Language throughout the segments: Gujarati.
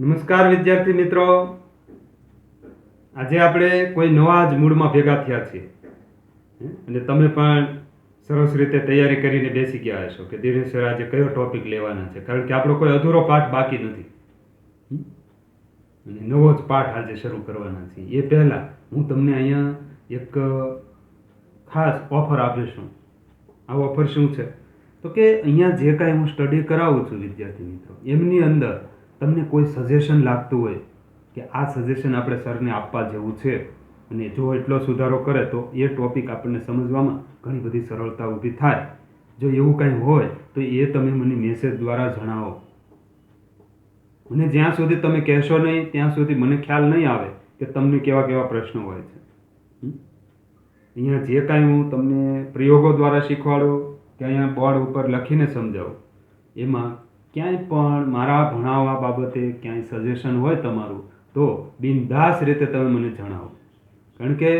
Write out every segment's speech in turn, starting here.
નમસ્કાર વિદ્યાર્થી મિત્રો, આજે આપણે કોઈ નવા જ મૂડમાં ભેગા થયા છીએ અને તમે પણ સરસ રીતે તૈયારી કરીને બેસી ગયા હશો કે દિનેશ સર આજે કયો ટોપિક લેવાના છે, કારણ કે આપણો કોઈ અધૂરો પાઠ બાકી નથી અને નવો જ પાઠ આજે શરૂ કરવાના છે. એ પહેલાં હું તમને અહીંયા એક ખાસ ઓફર આપીશું. આ ઓફર શું છે તો કે અહીંયા જે કાંઈ હું સ્ટડી કરાવું છું વિદ્યાર્થી મિત્રો, એમની અંદર તમને કોઈ સજેશન લાગતું હોય કે આ સજેશન આપણે સરને આપવા જેવું છે અને જો એટલો સુધારો કરે તો એ ટોપિક આપણને સમજવામાં ઘણી બધી સરળતા ઊભી થાય, જો એવું કંઈ હોય તો એ તમે મને મેસેજ દ્વારા જણાવો. અને જ્યાં સુધી તમે કહેશો નહીં ત્યાં સુધી મને ખ્યાલ નહીં આવે કે તમને કેવા કેવા પ્રશ્નો હોય છે. અહીંયા જે કાંઈ હું તમને પ્રયોગો દ્વારા શીખવાડું કે અહીંયા બોર્ડ ઉપર લખીને સમજાવું, એમાં ક્યાંય પણ મારા ભણાવવા બાબતે ક્યાંય સજેશન હોય તમારું તો બિનદાસ રીતે તમે મને જણાવો, કારણ કે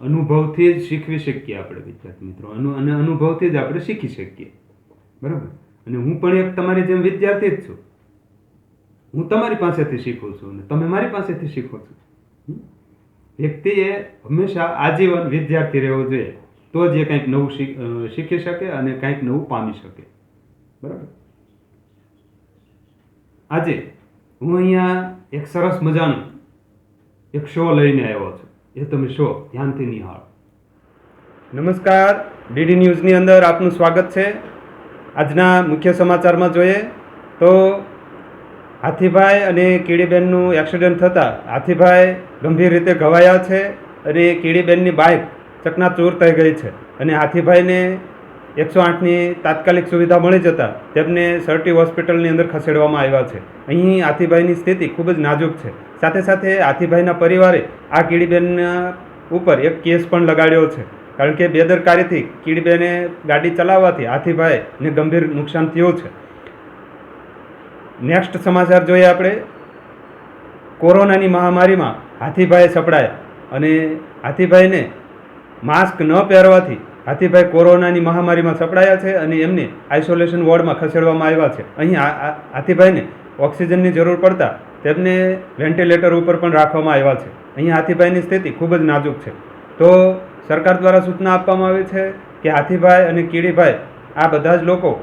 અનુભવથી જ શીખવી શકીએ આપણે વિદ્યાર્થી મિત્રો, અને અનુભવથી જ આપણે શીખી શકીએ, બરાબર. અને હું પણ એક તમારી જેમ વિદ્યાર્થી જ છું, હું તમારી પાસેથી શીખું છું અને તમે મારી પાસેથી શીખો છો. વ્યક્તિએ હંમેશા આજીવન વિદ્યાર્થી રહેવો જોઈએ, તો જ એ કંઈક નવું શીખી શકે અને કંઈક નવું પામી શકે, બરાબર. આજે હું અહીંયા એક સરસ મજાનો એક શો લઈને આવ્યો છું, એ તમે શો ધ્યાનથી નિહાળો. નમસ્કાર, ડીડી ન્યૂઝની અંદર આપનું સ્વાગત છે. આજના મુખ્ય સમાચારમાં જોઈએ તો હાથીભાઈ અને કીડીબેનનું એક્સિડન્ટ થતાં હાથીભાઈ ગંભીર રીતે ઘવાયા છે અને કીડીબેનની બાઇક ચકનાચૂર થઈ ગઈ છે અને હાથીભાઈને 108ની તાત્કાલિક સુવિધા મળી જતાં તેમને સરટી હોસ્પિટલની અંદર ખસેડવામાં આવ્યા છે. અહીં હાથીભાઈની સ્થિતિ ખૂબ જ નાજુક છે. સાથે સાથે હાથીભાઈના પરિવારે આ કીડીબેનના ઉપર એક કેસ પણ લગાડ્યો છે, કારણ કે બેદરકારીથી કીડીબેને ગાડી ચલાવવાથી હાથીભાઈને ગંભીર નુકસાન થયું છે. નેક્સ્ટ સમાચાર જોઈએ આપણે. કોરોનાની મહામારીમાં હાથીભાઈ સપડાયા અને હાથીભાઈને માસ્ક ન પહેરવાથી હાથીભાઈ કોરોનાની મહામારીમાં સપડાયા છે અને એમને આઇસોલેશન વોર્ડમાં ખસેડવામાં આવ્યા છે. અહીં હાથીભાઈને ઓક્સિજનની જરૂર પડતા તેમને વેન્ટિલેટર ઉપર પણ રાખવામાં આવ્યા છે. અહીં હાથીભાઈની સ્થિતિ ખૂબ જ નાજુક છે. તો સરકાર દ્વારા સૂચના આપવામાં આવી છે કે હાથીભાઈ અને કીડીભાઈ આ બધા જ લોકો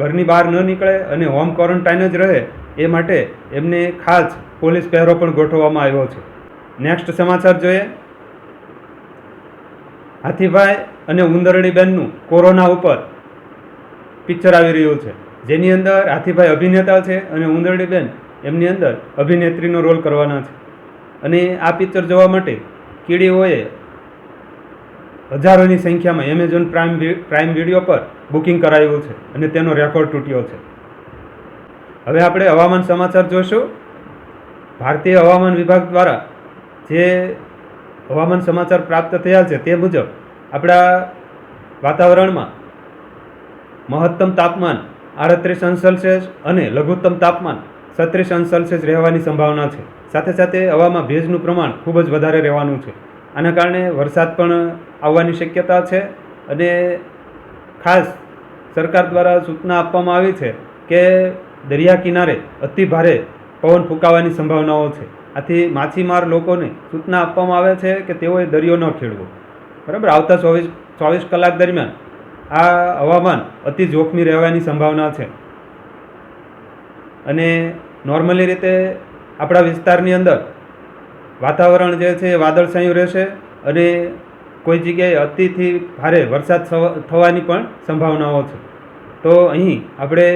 ઘરની બહાર ન નીકળે અને હોમ ક્વોરન્ટાઇન જ રહે, એ માટે એમને ખાસ પોલીસ પહેરો પણ ગોઠવવામાં આવ્યો છે. નેક્સ્ટ સમાચાર જોઈએ. હાથીભાઈ અને ઉંદરડીબેનનું કોરોના ઉપર પિક્ચર આવી રહ્યું છે, જેની અંદર હાથીભાઈ અભિનેતા છે અને ઉંદરડીબેન એમની અંદર અભિનેત્રીનો રોલ કરવાના છે. અને આ પિક્ચર જોવા માટે કીડીઓએ હજારોની સંખ્યામાં એમેઝોન પ્રાઇમ વિડીયો પર બુકિંગ કરાવ્યું છે અને તેનો રેકોર્ડ તૂટ્યો છે. હવે આપણે હવામાન સમાચાર જોઈશું. ભારતીય હવામાન વિભાગ દ્વારા જે હવામાન સમાચાર પ્રાપ્ત થયા છે તે મુજબ આપણા વાતાવરણમાં મહત્તમ તાપમાન 38°C અને લઘુત્તમ તાપમાન 36°C રહેવાની સંભાવના છે. સાથે સાથે હવામાં ભેજનું પ્રમાણ ખૂબ જ વધારે રહેવાનું છે. આના કારણે વરસાદ પણ આવવાની શક્યતા છે અને ખાસ સરકાર દ્વારા સૂચના આપવામાં આવી છે કે દરિયા કિનારે અતિ ભારે પવન ફૂંકાવાની સંભાવનાઓ છે. આથી માછીમાર લોકોને સૂચના આપવામાં આવે છે કે તેઓએ દરિયો ન ખેડવો, બરાબર. આવતા 24 કલાક દરમિયાન આ હવામાન અતિ જોખમી રહેવાની સંભાવના છે અને નોર્મલી રીતે આપણા વિસ્તારની અંદર વાતાવરણ જે છે એ વાદળછાયું રહેશે અને કોઈ જગ્યાએ અતિથી ભારે વરસાદ થવાની પણ સંભાવનાઓ છે. તો અહીં આપણે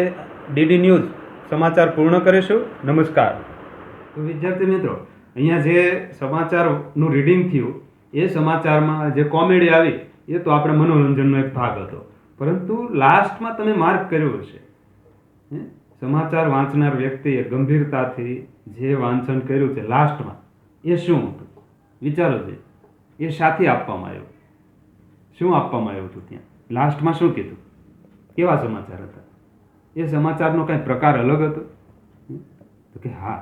ડીડી ન્યૂઝ સમાચાર પૂર્ણ કરીશું. નમસ્કાર. તો વિદ્યાર્થી મિત્રો, અહીંયા જે સમાચારનું રીડિંગ થયું એ સમાચારમાં જે કોમેડી આવી એ તો આપણે મનોરંજનનો એક ભાગ હતો, પરંતુ લાસ્ટમાં તમે માર્ક કર્યું હશે, સમાચાર વાંચનાર વ્યક્તિએ ગંભીરતાથી જે વાંચન કર્યું છે લાસ્ટમાં, એ શું હતું વિચારો છે. એ સાથે આપવામાં આવ્યું, શું આપવામાં આવ્યું હતું ત્યાં લાસ્ટમાં, શું કીધું, કેવા સમાચાર હતા? એ સમાચારનો કાંઈ પ્રકાર અલગ હતો તો કે હા,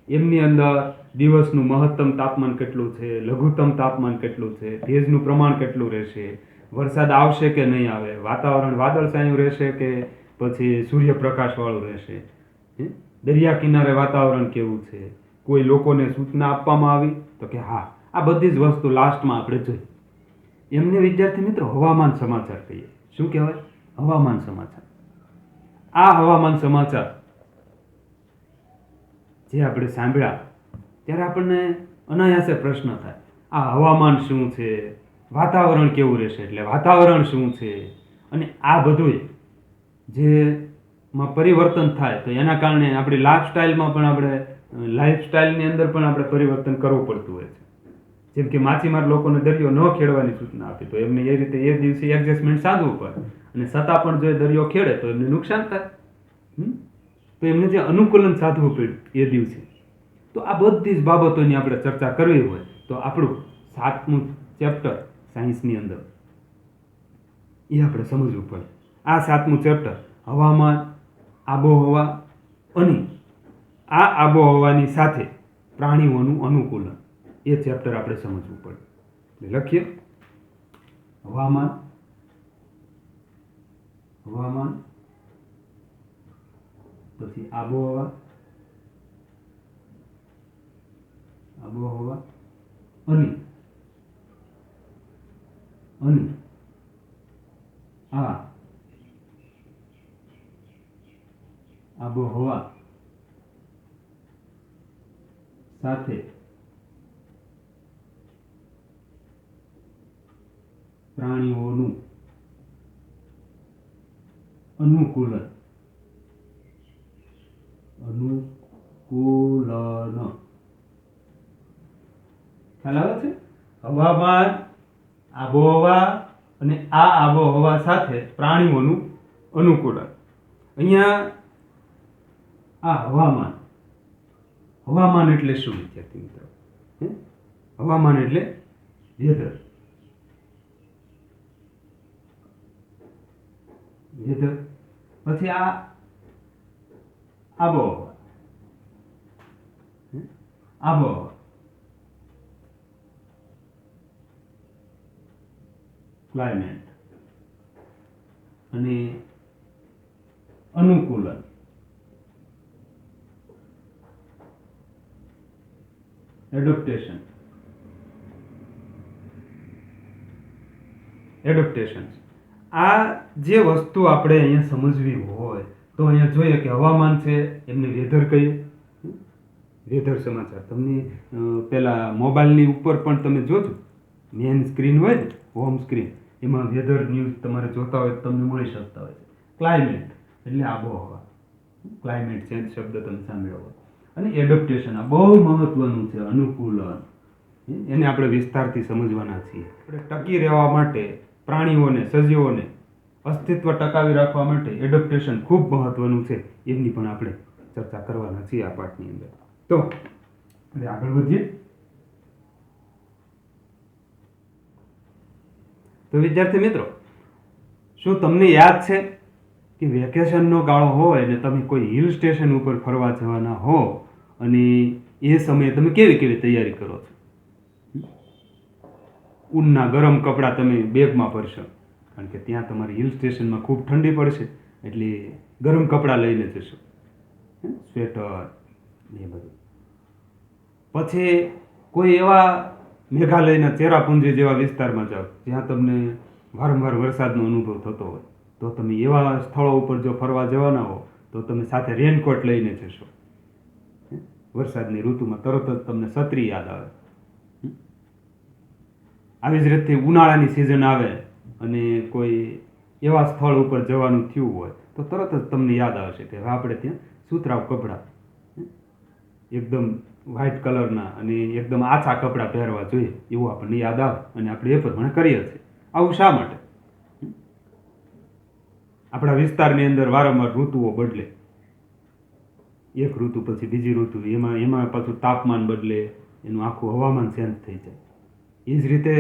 એમની અંદર દિવસનું મહત્તમ તાપમાન કેટલું છે, લઘુત્તમ તાપમાન કેટલું છે, ભેજનું પ્રમાણ કેટલું રહેશે, વરસાદ આવશે કે નહીં આવે, વાતાવરણ વાદળછાયું રહેશે કે પછી સૂર્યપ્રકાશવાળું રહેશે, દરિયા કિનારે વાતાવરણ કેવું છે, કોઈ લોકોને સૂચના આપવામાં આવી તો કે હા. આ બધી જ વસ્તુ લાસ્ટમાં આપણે જોઈ. એમને વિદ્યાર્થી મિત્રો હવામાન સમાચાર કહીએ. શું કહેવાય? હવામાન સમાચાર. આ હવામાન સમાચાર જે આપણે સાંભળ્યા ત્યારે આપણને અનાયાસે પ્રશ્ન થાય, આ હવામાન શું છે, વાતાવરણ કેવું રહેશે એટલે વાતાવરણ શું છે, અને આ બધું જેમાં પરિવર્તન થાય તો એના કારણે આપણી લાઈફસ્ટાઈલની અંદર પણ આપણે પરિવર્તન કરવું પડતું હોય છે. જેમ કે માછીમાર લોકોને દરિયો ન ખેડવાની સૂચના આપી તો એમને એ રીતે એ દિવસે એડજસ્ટમેન્ટ સાધવું પડે, અને છતાં પણ જો એ દરિયો ખેડે તો એમને નુકસાન થાય. તો એમને જે અનુકૂલન સાધવું પડ્યું એ દિવસે. તો આ બધી જ બાબતોની આપણે ચર્ચા કરવી હોય તો આપણું 7મું ચેપ્ટર સાયન્સની અંદર એ આપણે સમજવું પડે. આ 7મું ચેપ્ટર હવામાન, આબોહવા અને આ આબોહવાની સાથે પ્રાણીઓનું અનુકૂલન, એ ચેપ્ટર આપણે સમજવું પડે. એટલે લખીએ: હવામાન પછી આબોહવા અને આ આબોહવા સાથે પ્રાણીઓનું અનુકૂલન. ખ્યાલ આવે છે? હવામાન, આબોહવા અને આ આબોહવા સાથે પ્રાણીઓનું અનુકૂલન. અહીંયા આ હવામાન એટલે શું વિદ્યાર્થી મિત્રો? હવામાન એટલે વેધર. પછી આ આબોહવા ક્લાઇમેટ. અને અનુકૂલન એડપ્ટેશન. આ જે વસ્તુ આપણે અહીંયા સમજવી હોય તો અહીંયા જોઈએ કે હવામાન છે એમને વેધર કહીએ. વેધર સમાચાર તમને પેલા મોબાઈલની ઉપર પણ તમે જોજો, મેન સ્ક્રીન હોય ને, હોમ સ્ક્રીન, એમાં વેધર ન્યૂઝ તમારે જોતા હોય તો તમને મળી શકતા હોય છે. ક્લાઇમેટ એટલે આબોહવા, ક્લાઇમેટ ચેન્જ શબ્દ તમે સાંભળ્યો હોય. અને એડપ્ટેશન આ બહુ મહત્વનું છે, અનુકૂલન. એને આપણે વિસ્તારથી સમજવાના છીએ. આપણે ટકી રહેવા માટે પ્રાણીઓને, સજીવોને અસ્તિત્વ ટકાવી રાખવા માટે એડપ્ટેશન ખૂબ મહત્વનું છે. એમની પણ આપણે ચર્ચા કરવાના છીએ આ પાઠની અંદર. તો આપણે આગળ વધીએ. તો વિદ્યાર્થી મિત્રો, શું તમને યાદ છે કે વેકેશનનો ગાળો હોય અને તમે કોઈ હિલ સ્ટેશન ઉપર ફરવા જવાના હો અને એ સમયે તમે કેવી કેવી તૈયારી કરો છો? ઊનના ગરમ કપડાં તમે બેગમાં ભરશો, કારણ કે ત્યાં તમારે હિલ સ્ટેશનમાં ખૂબ ઠંડી પડશે, એટલે ગરમ કપડાં લઈને જશો, સ્વેટર એ બધું. પછી કોઈ એવા મેઘાલયના ચેરાપુંજી જેવા વિસ્તારમાં જાઓ જ્યાં તમને વારંવાર વરસાદનો અનુભવ થતો હોય, તો તમે એવા સ્થળો ઉપર જો ફરવા જવાના હો તો તમે સાથે રેનકોટ લઈને જશો. વરસાદની ઋતુમાં તરત જ તમને છત્રી યાદ આવે. આવી જ રીતે ઉનાળાની સિઝન આવે અને કોઈ એવા સ્થળ ઉપર જવાનું થયું હોય તો તરત જ તમને યાદ આવશે કે આપણે ત્યાં સુતરાઉ કપડાં, એકદમ વ્હાઇટ કલરના અને એકદમ આછા કપડાં પહેરવા જોઈએ, એવું આપણને યાદ આવે અને આપણે એ પ્રમાણે કરીએ છીએ. આવું શા માટે? આપણા વિસ્તારની અંદર વારંવાર ઋતુઓ બદલે, એક ઋતુ પછી બીજી ઋતુ, એમાં પાછું તાપમાન બદલે, એનું આખું હવામાન ચેન્જ થઈ જાય. એ જ રીતે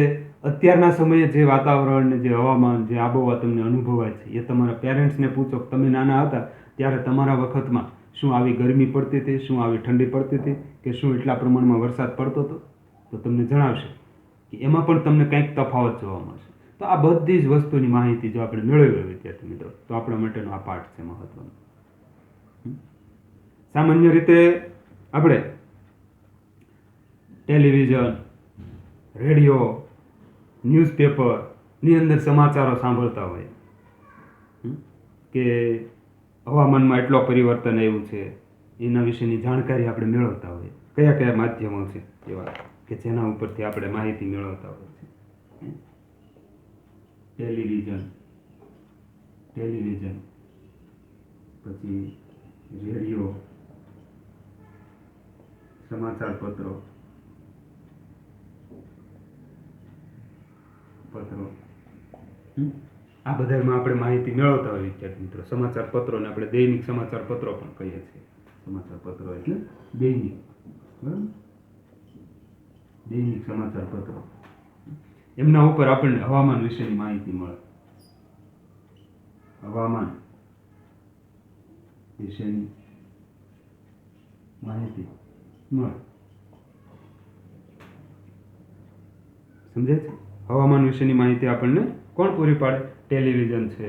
અત્યારના સમયે જે વાતાવરણ ને જે હવામાન, જે આબોહવા તમને અનુભવાય છે, એ તમારા પેરેન્ટ્સને પૂછો કે તમે નાના હતા ત્યારે તમારા વખતમાં શું આવી ગરમી પડતી હતી, શું આવી ઠંડી પડતી હતી, કે શું એટલા પ્રમાણમાં વરસાદ પડતો હતો? તો તમને જણાવશે કે એમાં પણ તમને કંઈક તફાવત જોવા મળશે. તો આ બધી જ વસ્તુની માહિતી જો આપણે મેળવીએ વિદ્યાર્થી મિત્રો, તો આપણા માટેનો આ પાઠ છે મહત્વનો. સામાન્ય રીતે આપણે ટેલિવિઝન, રેડિયો, ન્યૂઝપેપરની અંદર સમાચારો સાંભળતા હોય કે હવામાનમાં એટલો પરિવર્તન આવ્યું છે, એના વિશેની જાણકારી આપણે મેળવતા હોય. કયા કયા માધ્યમો છે એવા કે જેના ઉપરથી આપણે માહિતી મેળવતા હોય છે? ટેલિવિઝન, પછી રેડિયો, સમાચાર પત્રો, આ બધામાં આપણે માહિતી મેળવતા હોય વિદ્યાર્થી મિત્રો. સમાચાર પત્રોને આપણે દૈનિક સમાચાર પત્રો પણ કહીએ છીએ. સમાચાર પત્રો એટલે દૈનિક, બરાબર? દૈનિક સમાચાર પત્રો, એમના ઉપર આપણને હવામાન વિશેની માહિતી મળે. હવામાન વિશેની માહિતી મળે. સમજાય છે? હવામાન વિશેની માહિતી આપણને કોણ પૂરી પાડે? ટેલિવિઝન છે,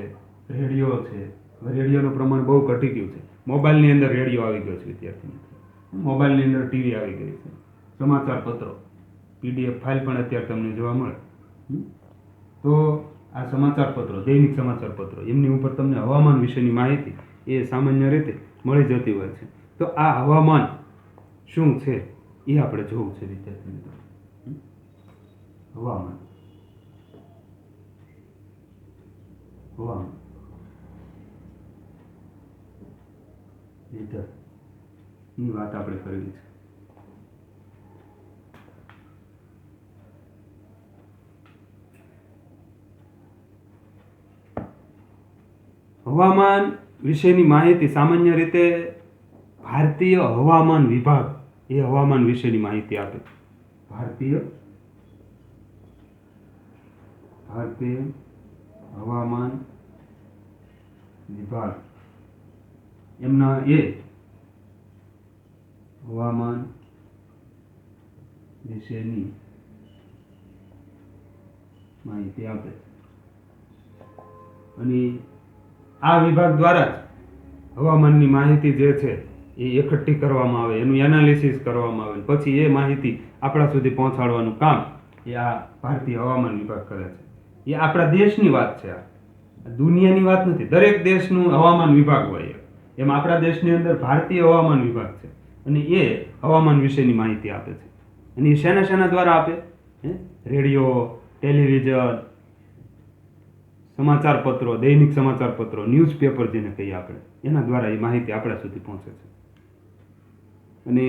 રેડિયો છે. હવે રેડિયોનું પ્રમાણ બહુ ઘટી ગયું છે. મોબાઈલની અંદર રેડિયો આવી ગયો છે વિદ્યાર્થી મિત્રો. મોબાઈલની અંદર ટીવી આવી ગઈ છે. સમાચાર પત્રો, PDF ફાઇલ પણ અત્યારે તમને જોવા મળે. તો આ સમાચાર પત્રો, દૈનિક સમાચાર પત્રો, એમની ઉપર તમને હવામાન વિશેની માહિતી એ સામાન્ય રીતે મળી જતી હોય છે. તો આ હવામાન શું છે એ આપણે જોવું છે વિદ્યાર્થી મિત્રો. હવામાન ની વાત આપણે કરવી છે. હવામાન વિશેની માહિતી સામાન્ય રીતે ભારતીય હવામાન વિભાગ એ હવામાન વિશેની માહિતી આપે. ભારતીય હવામાન વિભાગ એમના એ હવામાન વિશેની માહિતી આપે. અને આ વિભાગ દ્વારા જ હવામાનની માહિતી જે છે એ એકઠી કરવામાં આવે, એનું એનાલિસિસ કરવામાં આવે, પછી એ માહિતી આપણા સુધી પહોંચાડવાનું કામ એ આ ભારતીય હવામાન વિભાગ કરે છે. એ આપણા દેશની વાત છે, આ દુનિયાની વાત નથી. દરેક દેશનું હવામાન વિભાગ હોય, એમ આપણા દેશની અંદર ભારતીય હવામાન વિભાગ છે અને એ હવામાન વિશેની માહિતી આપે છે. અને એ શેના દ્વારા આપે? રેડિયો, ટેલિવિઝન, સમાચાર પત્રો, દૈનિક સમાચાર પત્રો, ન્યૂઝપેપર જેને કહીએ આપણે, એના દ્વારા એ માહિતી આપણા સુધી પહોંચે છે. અને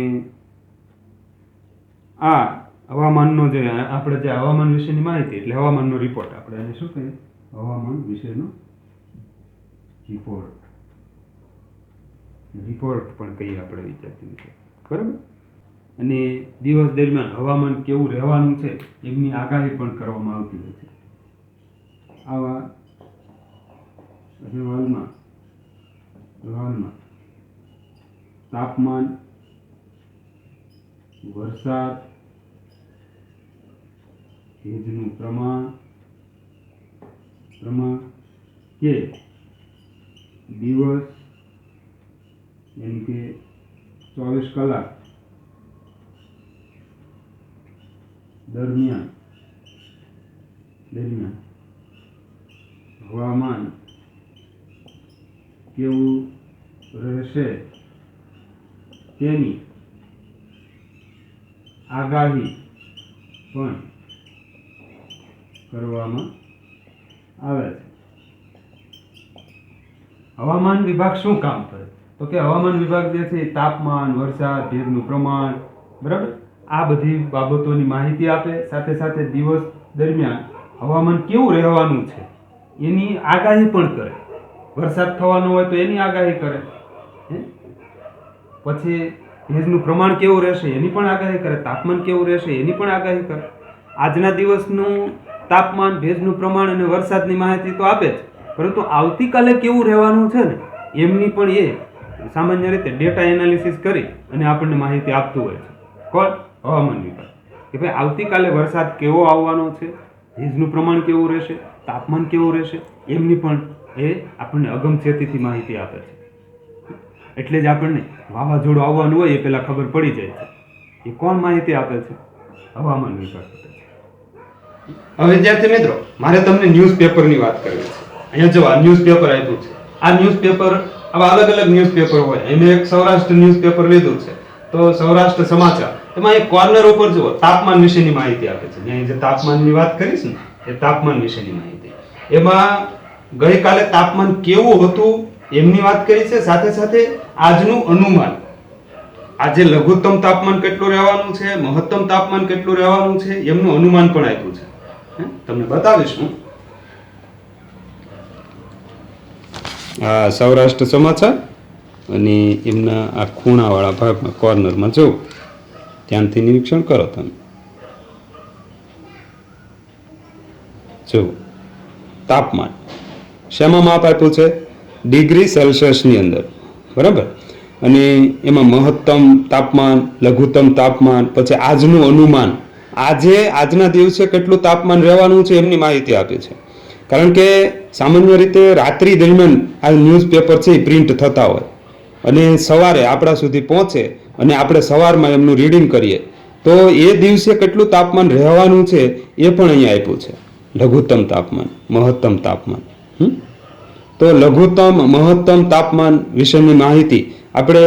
આ હવામાનનો જે આપણે જે હવામાન વિશેની માહિતી એટલે હવામાનનો રિપોર્ટ, આપણે એને શું કહીએ? હવામાન વિશેનો રિપોર્ટ પણ કહીએ આપણે વિદ્યાર્થી મિત્રો, બરાબર? અને દિવસ દરમિયાન હવામાન કેવું રહેવાનું છે એમની આગાહી પણ કરવામાં આવતી હોય છે. આવા અહેવાલમાં તાપમાન, વરસાદ, ભેજનું પ્રમાણ કે દિવસ એમ કે 24 કલાક દરમિયાન હવામાન કેવું રહેશે તેની આગાહી પણ કરવામાં આવે છે. હવામાન વિભાગ શું કામ કરે? તો કે હવામાન વિભાગ જે છે તાપમાન, વરસાદ, ભેજનું પ્રમાણ, બરાબર, આ બધી બાબતોની માહિતી આપે. સાથે સાથે દિવસ દરમિયાન હવામાન કેવું રહેવાનું છે એની આગાહી પણ કરે. વરસાદ થવાનો હોય તો એની આગાહી કરે, પછી ભેજનું પ્રમાણ કેવું રહેશે એની પણ આગાહી કરે, તાપમાન કેવું રહેશે એની પણ આગાહી કરે. આજના દિવસનું તાપમાન, ભેજનું પ્રમાણ અને વરસાદની માહિતી તો આપે જ, પરંતુ આવતીકાલે કેવું રહેવાનું છે ને એમની પણ એ સામાન્ય રીતે ડેટા એનાલિસિસ કરી અને આપણને માહિતી આપતું હોય છે. કોણ? હવામાન વિભાગ. કે ભાઈ આવતીકાલે વરસાદ કેવો આવવાનો છે, ભેજનું પ્રમાણ કેવું રહેશે, તાપમાન કેવું રહેશે, એમની પણ એ આપણને અગમચેતીથી માહિતી આપે છે. એટલે જ આપણને વાવાઝોડું આવવાનું હોય એ પહેલાં ખબર પડી જાય છે. એ કોણ માહિતી આપે છે? હવામાન વિભાગ. હવે વિદ્યાર્થી મિત્રો, મારે તમને ન્યૂઝપેપરની વાત કરવી છે. અહીંયા જો આ ન્યૂઝપેપર આપ્યું છે. આ ન્યૂઝપેપર, આવા અલગ અલગ ન્યૂઝપેપર હોય. એમાં એક સૌરાષ્ટ્ર ન્યૂઝપેપર લીધું છે, તો સૌરાષ્ટ્ર સમાચાર. એમાં એક કોર્નર ઉપર જુઓ, તાપમાન વિશેની માહિતી આપે છે. અહીં જે તાપમાનની વાત કરીશ ને, એ તાપમાન વિશેની માહિતી. એમાં ગઈકાલે તાપમાન કેવું હતું એમની વાત કરી છે, સાથે સાથે આજનું અનુમાન. આજે લઘુત્તમ તાપમાન કેટલું રહેવાનું છે, મહત્તમ તાપમાન કેટલું રહેવાનું છે, એમનું અનુમાન પણ આપ્યું છે. તમને બતાવીશ હું. આ સૌરાષ્ટ્ર સમાચાર અને એમના આ ખૂણાવાળા ભાગમાં કોર્નરમાં જો ધ્યાનથી નિરીક્ષણ કરો તમે. જો તાપમાન શેમાં માપ આપ્યું છે? ડિગ્રી સેલ્સિયસની અંદર, બરાબર. અને એમાં મહત્તમ તાપમાન, લઘુત્તમ તાપમાન, પછી આજનું અનુમાન, આજના દિવસે કેટલું તાપમાન રહેવાનું છે એમની માહિતી આપી છે. કારણ કે સામાન્ય રીતે રાત્રિ દરમિયાન આ ન્યૂઝપેપર છે એ પ્રિન્ટ થતા હોય અને સવારે આપણા સુધી પહોંચે અને આપણે સવારમાં એમનું રીડિંગ કરીએ તો એ દિવસે કેટલું તાપમાન રહેવાનું છે એ પણ અહીંયા આપ્યું છે. લઘુત્તમ તાપમાન, મહત્તમ તાપમાન. તો લઘુત્તમ મહત્તમ તાપમાન વિશેની માહિતી આપણે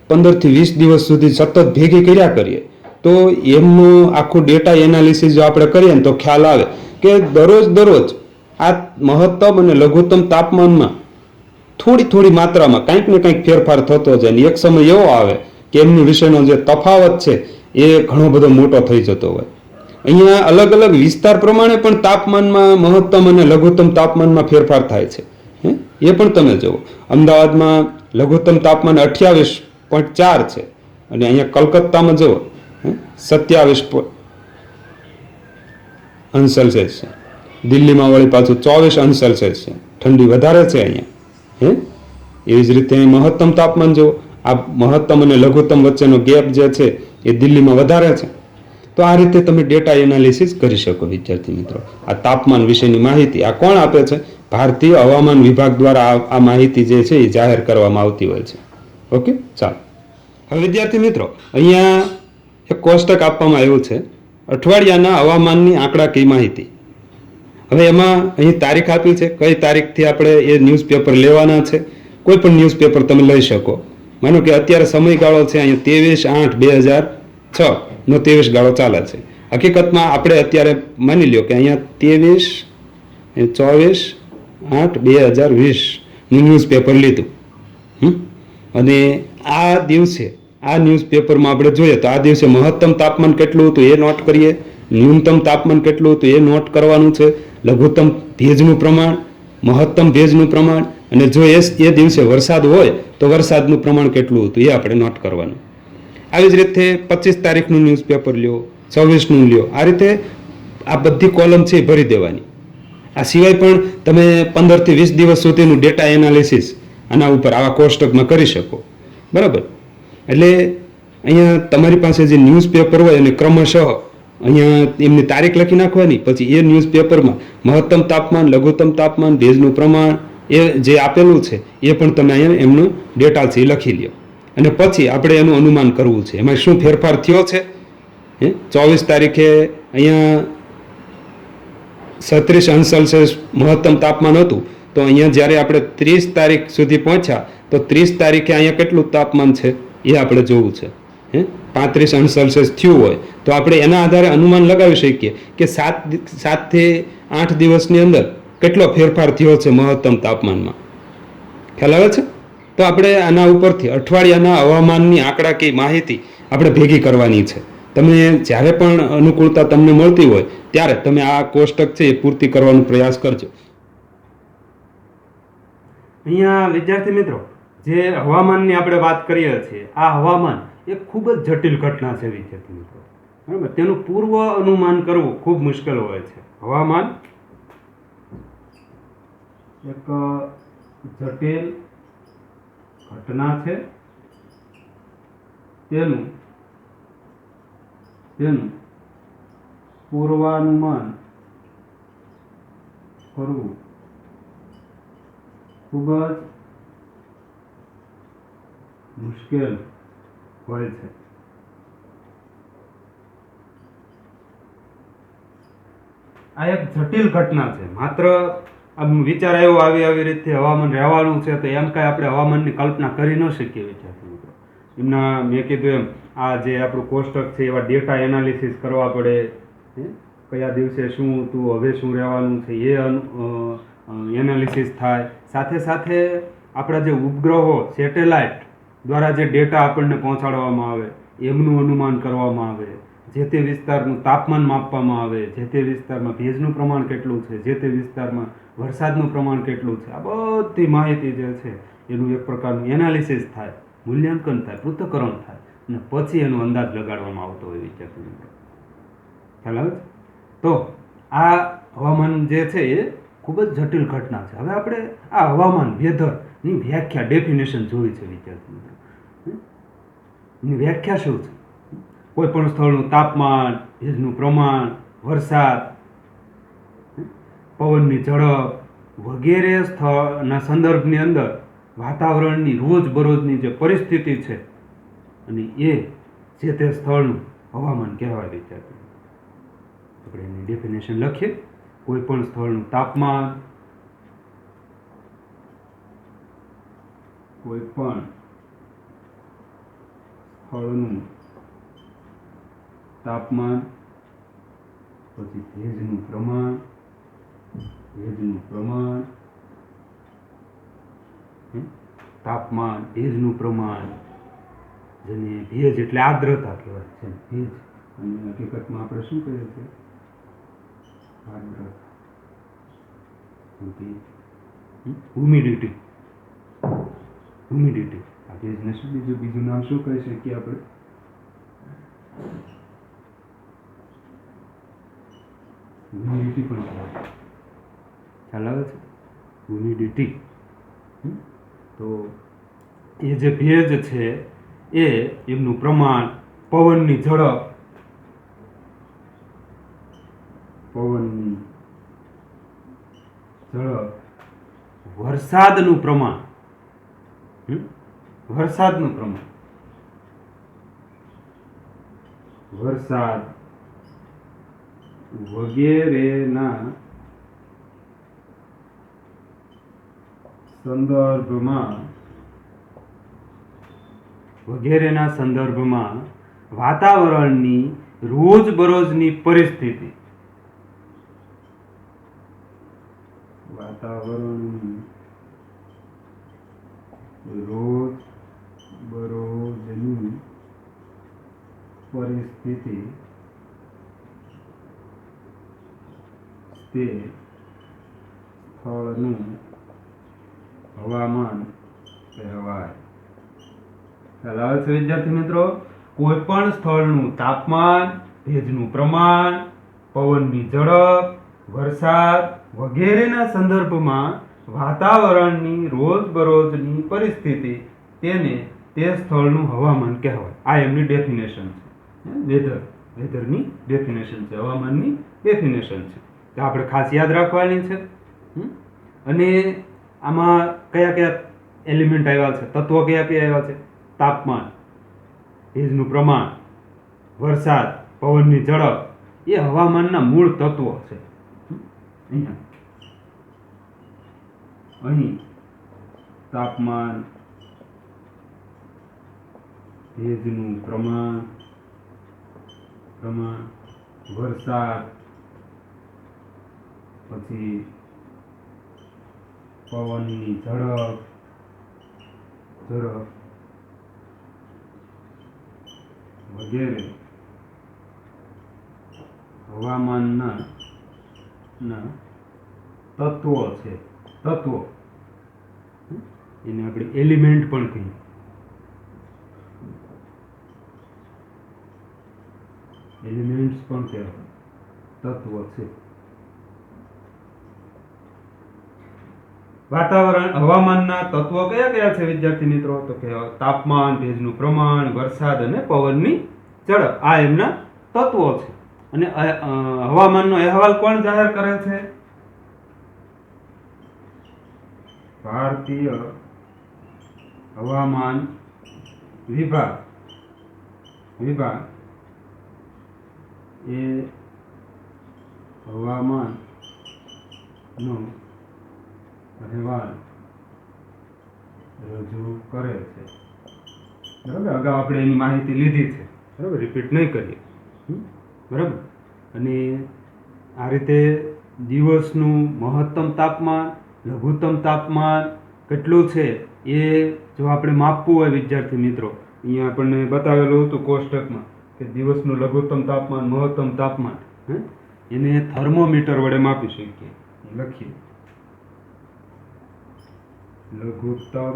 15 થી 20 દિવસ સુધી સતત ભેગી કર્યા કરીએ તો એમનું આખું ડેટા એનાલિસિસ જો આપણે કરીએ ને તો ખ્યાલ આવે કે દરરોજ આ મહત્તમ અને લઘુત્તમ તાપમાનમાં થોડી માત્રામાં કંઈક ને કંઈક ફેરફાર થતો જાય અને એક સમય એવો આવે કે એમની વિશેનો જે તફાવત છે એ ઘણો બધો મોટો થઈ જતો હોય. અહીંયા અલગ અલગ વિસ્તાર પ્રમાણે પણ તાપમાનમાં મહત્તમ અને લઘુત્તમ તાપમાનમાં ફેરફાર થાય છે. એ પણ તમે જુઓ. અમદાવાદમાં લઘુત્તમ તાપમાન 28.4 છે અને અહીંયા કલકત્તામાં જુઓ 27 અંશ સેલ્સિયસ છે. દિલ્હીમાં વળી પાછું 24 અંશ સેલ્સિયસ છે. ઠંડી વધારે છે અહીંયા. એવી જ રીતે મહત્તમ તાપમાન જુઓ. આ મહત્તમ અને લઘુત્તમ વચ્ચેનો ગેપ જે છે એ દિલ્હીમાં વધારે છે. તો આ રીતે તમે ડેટા એનાલિસિસ કરી શકો વિદ્યાર્થી મિત્રો. આ તાપમાન વિશેની માહિતી આ કોણ આપે છે? ભારતીય હવામાન વિભાગ દ્વારા આ માહિતી જે છે એ જાહેર કરવામાં આવતી હોય છે. ઓકે, ચાલો. હવે વિદ્યાર્થી મિત્રો, અહીંયા એક કોષ્ટક આપવામાં આવ્યું છે, અઠવાડિયાના હવામાનની આંકડાકીય માહિતી. હવે એમાં અહીં તારીખ આપી છે, કઈ તારીખથી આપણે એ ન્યૂઝપેપર લેવાના છે. કોઈ પણ ન્યૂઝપેપર તમે લઈ શકો. માનો કે અત્યારે સમયગાળો છે અહીંયા 23/8/2006 નો 23 ગાળો ચાલે છે. હકીકતમાં આપણે અત્યારે માની લ્યો કે અહીંયા 23/8/2020 નું ન્યૂઝપેપર લીધું. અને આ દિવસે આ ન્યૂઝપેપરમાં આપણે જોઈએ તો આ દિવસે મહત્તમ તાપમાન કેટલું હતું એ નોટ કરીએ, ન્યૂનતમ તાપમાન કેટલું હતું એ નોટ કરવાનું છે, લઘુત્તમ ભેજનું પ્રમાણ, મહત્તમ ભેજનું પ્રમાણ, અને જો એ દિવસે વરસાદ હોય તો વરસાદનું પ્રમાણ કેટલું હતું એ આપણે નોટ કરવાનું. આવી જ રીતે 25 તારીખનું ન્યૂઝપેપર લ્યો, 26નું લ્યો. આ રીતે આ બધી કોલમ છે એ ભરી દેવાની. આ સિવાય પણ તમે 15 થી 20 દિવસ સુધીનું ડેટા એનાલિસિસ આના ઉપર આવા કોષ્ટકમાં કરી શકો. બરાબર. એટલે અહીંયા તમારી પાસે જે ન્યૂઝપેપર હોય અને ક્રમશઃ અહીંયા એમની તારીખ લખી નાખવાની, પછી એ ન્યૂઝપેપરમાં મહત્તમ તાપમાન, લઘુત્તમ તાપમાન, ભેજનું પ્રમાણ એ જે આપેલું છે એ પણ તમે અહીંયા એમનું ડેટા છે એ લખી લ્યો. અને પછી આપણે એનું અનુમાન કરવું છે એમાં શું ફેરફાર થયો છે. 24 તારીખે અહીંયા 37 અંશ સેલ્સિયસ મહત્તમ તાપમાન હતું, તો અહીંયા જ્યારે આપણે 30 તારીખ સુધી પહોંચ્યા તો 30 તારીખે અહીંયા કેટલું તાપમાન છે એ આપણે જોવું છે. 35 અંશ સેલ્સિયસ થયું હોય તો આપણે એના આધારે અનુમાન લગાવી શકીએ કે 7 થી 8 દિવસની અંદર કેટલો ફેરફાર થયો છે મહત્તમ તાપમાનમાં. ખ્યાલ આવે છે? તો આપણે આના ઉપરથી અઠવાડિયાના હવામાનની આંકડાકીય માહિતી આપણે ભેગી કરવાની છે. તમે જ્યારે પણ અનુકૂળતા તમને મળતી હોય ત્યારે તમે આ કોષ્ટક છે એ પૂર્તિ કરવાનો પ્રયાસ કરજો. અહીંયા વિદ્યાર્થી મિત્રો, જે હવામાનની આપણે વાત કરીએ છીએ, આ હવામાન એ ખૂબ જ જટિલ ઘટના છે વિદ્યાર્થી મિત્રો. બરાબર. તેનું પૂર્વ અનુમાન કરવું ખૂબ મુશ્કેલ હોય છે. હવામાન એક જટિલ ઘટના છે. તેનું પૂર્વાનુમાન કરવું ખૂબ જ મુશ્કેલ હોય છે. આ એક જટિલ ઘટના છે. માત્ર આમ વિચાર આવ્યો આવી રીતે હવામાન રહેવાનું છે તો એમ કાંઈ આપણે હવામાનની કલ્પના કરી ન શકીએ વિદ્યાર્થી મિત્રો. એમના મેં કીધું એમ આ જે આપણું કોષ્ટક છે એવા ડેટા એનાલિસિસ કરવા પડે. કયા દિવસે શું હતું, હવે શું રહેવાનું છે એ એનાલિસિસ થાય. સાથે સાથે આપણા જે ઉપગ્રહો સેટેલાઇટ દ્વારા જે ડેટા આપણને પહોંચાડવામાં આવે એમનું અનુમાન કરવામાં આવે, જે તે વિસ્તારનું તાપમાન માપવામાં આવે, જે તે વિસ્તારમાં ભેજનું પ્રમાણ કેટલું છે, જે તે વિસ્તારમાં વરસાદનું પ્રમાણ કેટલું છે, આ બધી માહિતી જે છે એનું એક પ્રકારનું એનાલિસિસ થાય, મૂલ્યાંકન થાય, પૃથ્થકરણ થાય અને પછી એનો અંદાજ લગાડવામાં આવતો હોય વિદ્યાર્થી મિત્રો. ખ્યાલ આવે છે? તો આ હવામાન જે છે એ ખૂબ જ જટિલ ઘટના છે. હવે આપણે આ હવામાન વેધરની વ્યાખ્યા ડેફિનેશન જોઈ છે વિદ્યાર્થી મિત્રો. એની વ્યાખ્યા શું છે? કોઈ પણ સ્થળનું તાપમાન, ભેજનું પ્રમાણ, વરસાદ, પવનની ઝડપ વગેરે સ્થળના સંદર્ભની અંદર વાતાવરણની રોજબરોજની જે પરિસ્થિતિ છે અને એ જે તે સ્થળનું હવામાન કહેવાય વિદ્યાર્થી. આપણે એની ડેફિનેશન લખીએ. કોઈ પણ સ્થળનું તાપમાન, કોઈ પણ સ્થળનું તાપમાન, પછી ભેજનું પ્રમાણ, તાપમાન, ભેજનું પ્રમાણ, જેને ભેજ એટલે આર્દ્રતા કહેવાય છે. ભેજ અને હકીકતમાં આપણે શું કહીએ છીએ? આર્દ્રતા. હ્યુમિડિટી. આ ભેજને શું બીજું નામ શું કહી શકીએ આપણે? હ્યુમિડિટી પણ કહેવાય. ખ્યાલ આવે છે? હ્યુમિડિટી. તો એ જે ભેજ છે એ એમનું પ્રમાણ, પવનની ઝડપ, વરસાદનું પ્રમાણ, વરસાદ વગેરેના સંદર્ભમાં વાતાવરણની રોજબરોજની પરિસ્થિતિ, તે સ્થળનું હવામાન કહેવાય. ખ્યાલ આવે છે વિદ્યાર્થી મિત્રો? કોઈ પણ સ્થળનું તાપમાન, ભેજનું પ્રમાણ, પવનની ઝડપ, વરસાદ વગેરેના સંદર્ભમાં વાતાવરણની રોજબરોજની પરિસ્થિતિ, તેને તે સ્થળનું હવામાન કહેવાય. આ એમની ડેફિનેશન છે. વેધરની ડેફિનેશન છે, હવામાનની ડેફિનેશન છે. તો આપણે ખાસ યાદ રાખવાની છે. અને આમાં કયા કયા એલિમેન્ટ આવ્યા છે, તત્વો કયા કયા આવ્યા છે? તાપમાન, ભેજનું પ્રમાણ, વરસાદ, પવનની ઝડપ એ હવામાનના મૂળ તત્વો છે. અહીં તાપમાન, ભેજનું પ્રમાણ, વરસાદ, પછી પવનની ઝડપ વગેરે હવામાનના તત્વો છે. એને આપણે એલિમેન્ટ પણ કહીએ. એલિમેન્ટ્સ પણ કહેવાય, તત્વો છે. હવામાનના તત્વો કયા કયા છે વિદ્યાર્થી મિત્રો? તો કે તાપમાન, ભેજનું પ્રમાણ, વરસાદ અને પવનની ઝડપ. આ એમના તત્વો છે. અને હવામાનનો અહેવાલ કોણ જાહેર કરે છે? ભારતીય હવામાન વિભાગ વિભાગ એ હવામાનનો અહેવાલ રજૂ કરે છે. બરાબર, અગાઉ આપણે એની માહિતી લીધી છે. બરાબર, રિપીટ નહીં કરીએ. બરાબર. અને આ રીતે દિવસનું મહત્તમ તાપમાન, લઘુત્તમ તાપમાન કેટલું છે એ જો આપણે માપવું હોય વિદ્યાર્થી મિત્રો, અહીંયા આપણને બતાવેલું હતું કોષ્ટકમાં કે દિવસનું લઘુત્તમ તાપમાન, મહત્તમ તાપમાન, એને થર્મોમીટર વડે માપી શકીએ. લખીએ લઘુત્તમ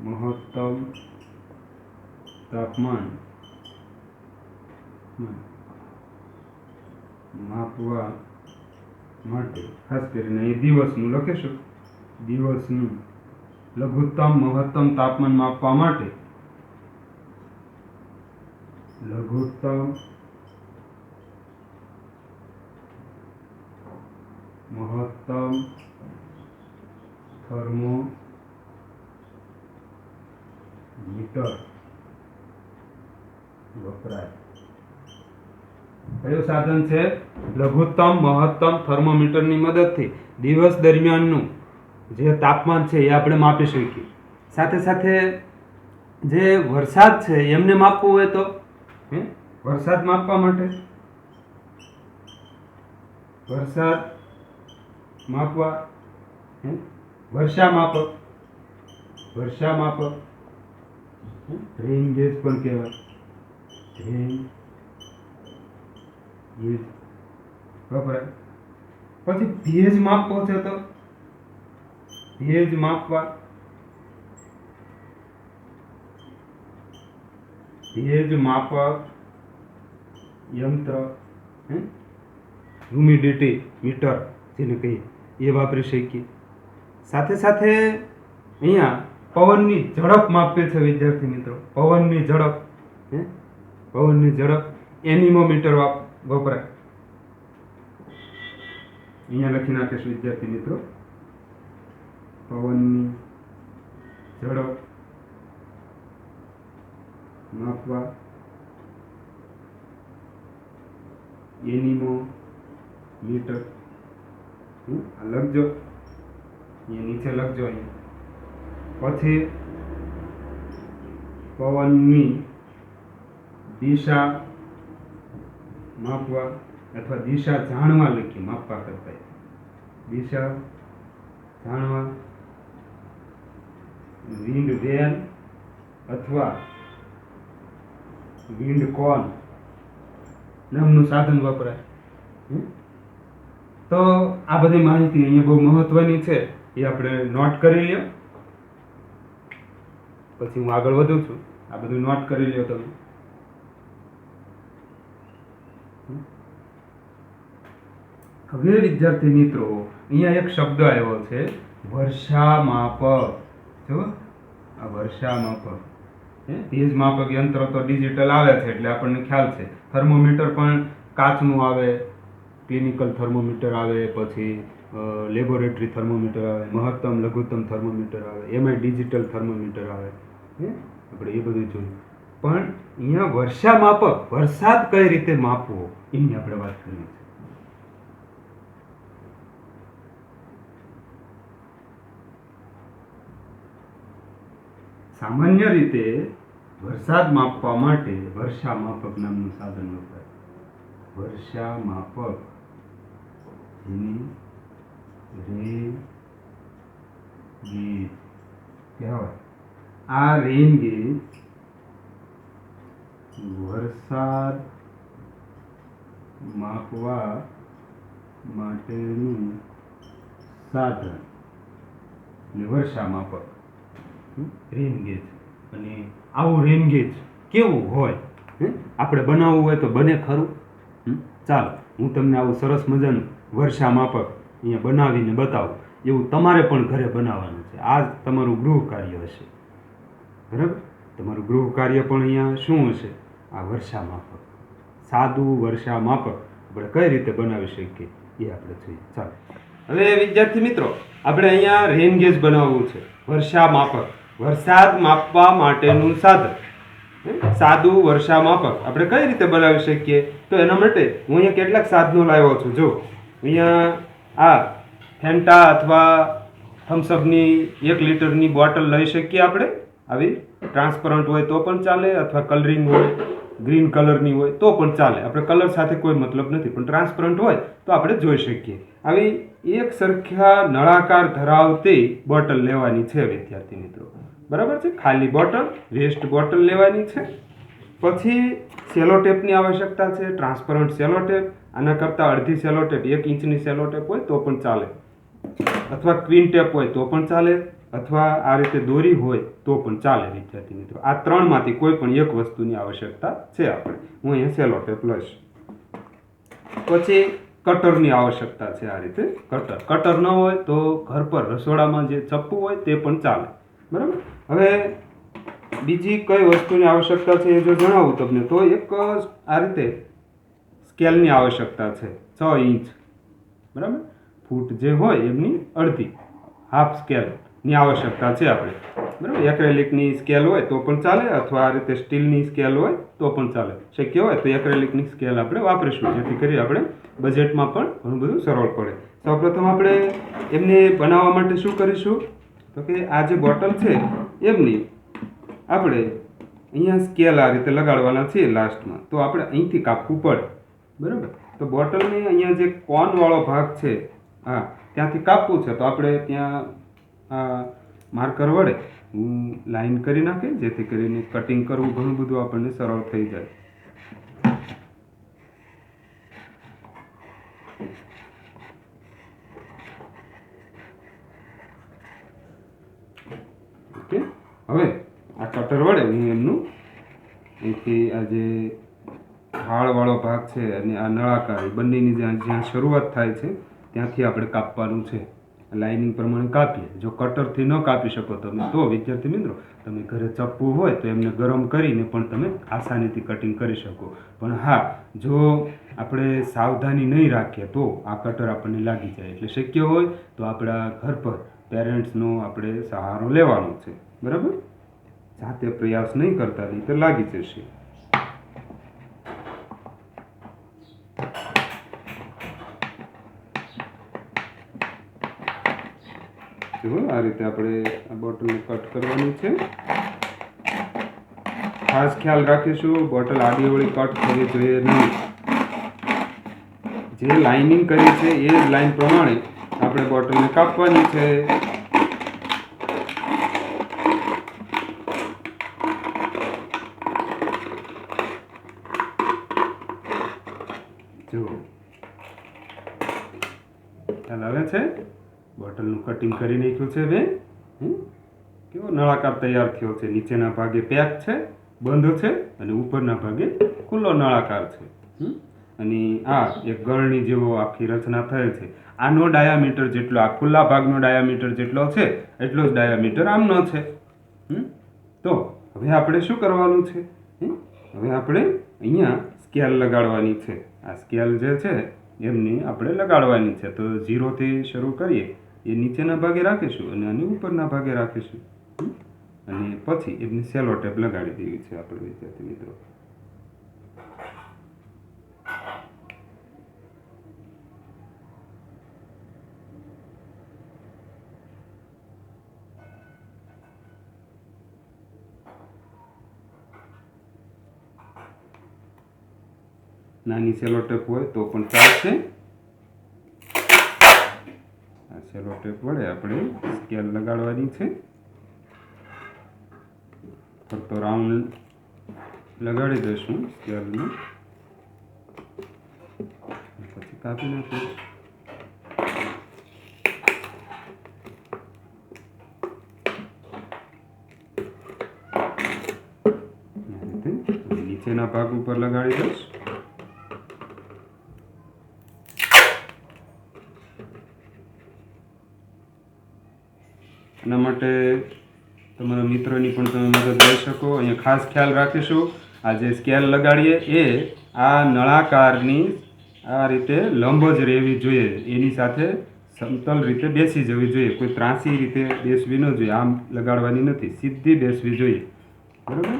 મહત્તમ તાપમાન માપવા માટે ખાસ કરીને એ દિવસનું લખીશું. દિવસનું લઘુત્તમ મહત્તમ તાપમાન માપવા માટે લઘુત્તમ મહત્તમ થર્મોમીટર વપરાય. કયું સાધન છે? લઘુત્તમ મહત્તમ થર્મોમીટરની મદદથી દિવસ દરમિયાનનું જે તાપમાન છે એ આપણે માપી શકીએ. સાથે સાથે જે વરસાદ છે એમને માપવું હોય તો વરસાદ માપવા માટે વરસાદ માપવા વર્ષા માપક રેઇન ગેજ પણ કહેવાય. રેઇન ગેજ વપરાય. પછી ભેજ માપવો છે તો ભેજ માપવા ભેજ માપક યંત્ર, હ્યુમિડિટી મીટર જેને કહીએ એ વાપરી શકીએ. સાથે સાથે અહીંયા પવનની ઝડપ માપવી છે વિદ્યાર્થી મિત્રો. પવનની ઝડપ એનિમોમીટર વપરાય. અહીંયા લખી નાખીશું વિદ્યાર્થી મિત્રો. પવનની ઝડપ માપવા એનિમોમીટર. લખજો, અહીંયા નીચે લખજો. અહીંયા પછી પવનની દિશા માપવા અથવા દિશા જાણવા લખીએ. માપવા કરતા દિશા જાણવા વિન્ડ વેન અથવા વિન્ડ કોન નામનું સાધન વપરાય. તો આ બધી માહિતી અહીંયા બહુ મહત્વની છે, એ આપણે નોટ કરી લ્યો. પછી હું આગળ વધું છું. આ બધું નોટ કરી લ્યો તમે. હવે વિદ્યાર્થી મિત્રો, અહીંયા એક શબ્દ આવ્યો છે વર્ષા માપક. જો આ વર્ષા માપક, ભેજ માપક યંત્ર તો ડિજિટલ આવે છે એટલે આપણને ખ્યાલ છે. થર્મોમીટર પણ કાચનું આવે, ક્લિનિકલ થર્મોમીટર આવે, પછી લેબોરેટરી થર્મોમીટર આવે, મહત્તમ લઘુત્તમ થર્મોમીટર આવે, એમાં ડિજિટલ થર્મોમીટર આવે. આપણે એ બધું જોયું. પણ અહીંયા વર્ષા માપક, વરસાદ કઈ રીતે માપવો એની આપણે વાત કરીએ છીએ. સામાન્ય રીતે વરસાદ માપવા માટે વર્ષા માપક નામનું સાધન વપરાય. વર્ષા માપક જેની રેન ગેજ કહેવાય. આ રેન ગેજ વરસાદ માપવા માટેનું સાધન એટલે વર્ષા માપક રેન ગેજ. અને આવું રેન ગેજ કેવું હોય આપણે બનાવવું હોય તો બને ખરું? ચાલો હું તમને આવું સરસ મજાનું વર્ષા માપક અહીંયા બનાવીને બતાવું. એવું તમારે પણ ઘરે બનાવવાનું છે. આ તમારું ગૃહ કાર્ય હશે. બરાબર, તમારું ગૃહ કાર્ય પણ અહીંયા શું હશે? આ વર્ષા માપક, સાદું વર્ષા માપક આપણે કઈ રીતે બનાવી શકીએ એ આપણે જોઈએ. ચાલો. હવે વિદ્યાર્થી મિત્રો, આપણે અહીંયા રેન ગેજ બનાવવું છે, વર્ષા માપક, વરસાદ માપવા માટેનું સાધન. સાદું વર્ષા માપક આપણે કઈ રીતે બનાવી શકીએ? તો એના માટે હું અહીંયા કેટલાક સાધનો લાવ્યો છું. જો અહીંયા આ ફેન્ટા અથવા થમ્સઅપની 1 લીટરની બોટલ લઈ શકીએ આપણે. આવી ટ્રાન્સપરન્ટ હોય તો પણ ચાલે, અથવા કલરિંગ હોય, ગ્રીન કલરની હોય તો પણ ચાલે. આપણે કલર સાથે કોઈ મતલબ નથી, પણ ટ્રાન્સપરન્ટ હોય તો આપણે જોઈ શકીએ. આવી એક સરખા નળાકાર ધરાવતી બોટલ લેવાની છે વિદ્યાર્થી મિત્રો. બરાબર છે? ખાલી બોટલ, વેસ્ટ બોટલ લેવાની છે. પછી સેલોટેપની આવશ્યકતા છે, ટ્રાન્સપરન્ટ સેલોટેપ. આના કરતાં અડધી સેલોટેપ, 1 ઇંચની સેલોટેપ હોય તો પણ ચાલે, અથવા ક્વીન ટેપ હોય તો પણ ચાલે, અથવા આ રીતે દોરી હોય તો પણ ચાલે વિદ્યાર્થી મિત્રો. આ 3માંથી કોઈ પણ એક વસ્તુની આવશ્યકતા છે આપણે. હું અહીંયા સેલોટેપ લઈશ. પછી કટરની આવશ્યકતા છે. આ રીતે કટર ન હોય તો ઘર પર રસોડામાં જે ચપ્પુ હોય તે પણ ચાલે. બરાબર? હવે બીજી કઈ વસ્તુની આવશ્યકતા છે એ જો જણાવું તમને, તો એક આ રીતે સ્કેલની આવશ્યકતા છે, 6 ઇંચ. બરાબર? ફૂટ જે હોય એમની અડધી, હાફ સ્કેલની આવશ્યકતા છે આપણે. બરાબર? એક્રેલિકની સ્કેલ હોય તો પણ ચાલે, અથવા આ રીતે સ્ટીલની સ્કેલ હોય તો પણ ચાલે. શક્ય હોય તો એક્રેલિકની સ્કેલ આપણે વાપરીશું, જેથી કરી આપણે બજેટમાં પણ ઘણું બધું સરળ પડે. સૌપ્રથમ આપણે એમને બનાવવા માટે શું કરીશું? તો કે આ જે બોટલ છે એમની આપણે અહીંયા સ્કેલ આ રીતે લગાડવાના છે લાસ્ટમાં, તો આપણે અહીંથી કાપવું પડે. બરાબર? તો બોટલને અહીંયા જે કોનવાળો ભાગ છે, હા, ત્યાંથી કાપવું છે. તો આપણે ત્યાં આ માર્કર વડે હું લાઈન કરી નાખીએ, જેથી કરીને કટિંગ કરવું ઘણું બધું આપણને સરળ થઈ જાય. ઓકે, હવે આ કટર વડે હું એમનું અહીંથી આ જે ઢાળવાળો ભાગ છે અને આ નળાકાર બંનેની જ્યાં શરૂઆત થાય છે ત્યાંથી આપણે કાપવાનું છે. લાઇનિંગ પ્રમાણે કાપીએ. જો કટરથી ન કાપી શકો તમે તો વિદ્યાર્થી મિત્રો, તમે ઘરે ચપ્પુ હોય તો એમને ગરમ કરીને પણ તમે આસાનીથી કટિંગ કરી શકો. પણ હા, જો આપણે સાવધાની નહીં રાખીએ તો આ કટર આપણને લાગી જાય. એટલે શક્ય હોય તો આપણા ઘર પર પેરેન્ટ્સનો આપણે સહારો લેવાનો છે. બરાબર? જાતે પ્રયાસ નહીં કરતા, નહીં તો લાગી જશે. જુઓ, આ રીતે આપણે આ બોટલને કટ કરવાની છે. ખાસ ખ્યાલ રાખીશું, બોટલ આડીઅવળી કટ થવી જોઈએ નહીં. જે લાઇનિંગ કરી છે એ જ લાઈન પ્રમાણે આપણે બોટલને કાપવાની છે. જુઓ, ખ્યાલ આવે છે? બોટલનું કટિંગ કરી નાખ્યું છે મેં. કેવો નળાકાર તૈયાર થયો છે. નીચેના ભાગે પેક છે, બંધ છે, અને ઉપરના ભાગે ખુલ્લો નળાકાર છે. અને આ એક ગળણી જેવો આખી રચના થયેલ છે. આનો ડાયામીટર જેટલો, આ ખુલ્લા ભાગનો ડાયામીટર જેટલો છે એટલો જ ડાયામીટર આમનો છે. તો હવે આપણે શું કરવાનું છે? હવે આપણે અહીંયા સ્કેલ લગાડવાની છે. આ સ્કેલ જે છે એમની આપણે લગાડવાની છે. તો 0થી શરૂ કરીએ, એ નીચેના ભાગે રાખીશું અને આની ઉપરના ભાગે રાખીશું. અને પછી એમની સેલો ટેપ લગાડી દેવી છે આપણે વિદ્યાર્થી મિત્રો. નાની સેલો ટેપ હોય તો પણ ચાલશે. આ સેલો ટેપ વડે આપણે સ્કેલ લગાડવાની છે. ફરતો રાઉન્ડ લગાડી દઈશું સ્કેલને, પછી કાપી નાખીશું. નીચેના ભાગ ઉપર લગાડી દઈશ. એના માટે તમારા મિત્રોની પણ તમે મદદ લઈ શકો. અહીંયા ખાસ ખ્યાલ રાખીશું, આ જે સ્કેલ લગાડીએ એ આ નળાકારની આ રીતે લંબ જ રહેવી જોઈએ, એની સાથે સમતલ રીતે બેસી જવી જોઈએ, કોઈ ત્રાસી રીતે બેસવી ન જોઈએ, આમ લગાડવાની નથી, સીધી બેસવી જોઈએ, બરાબર.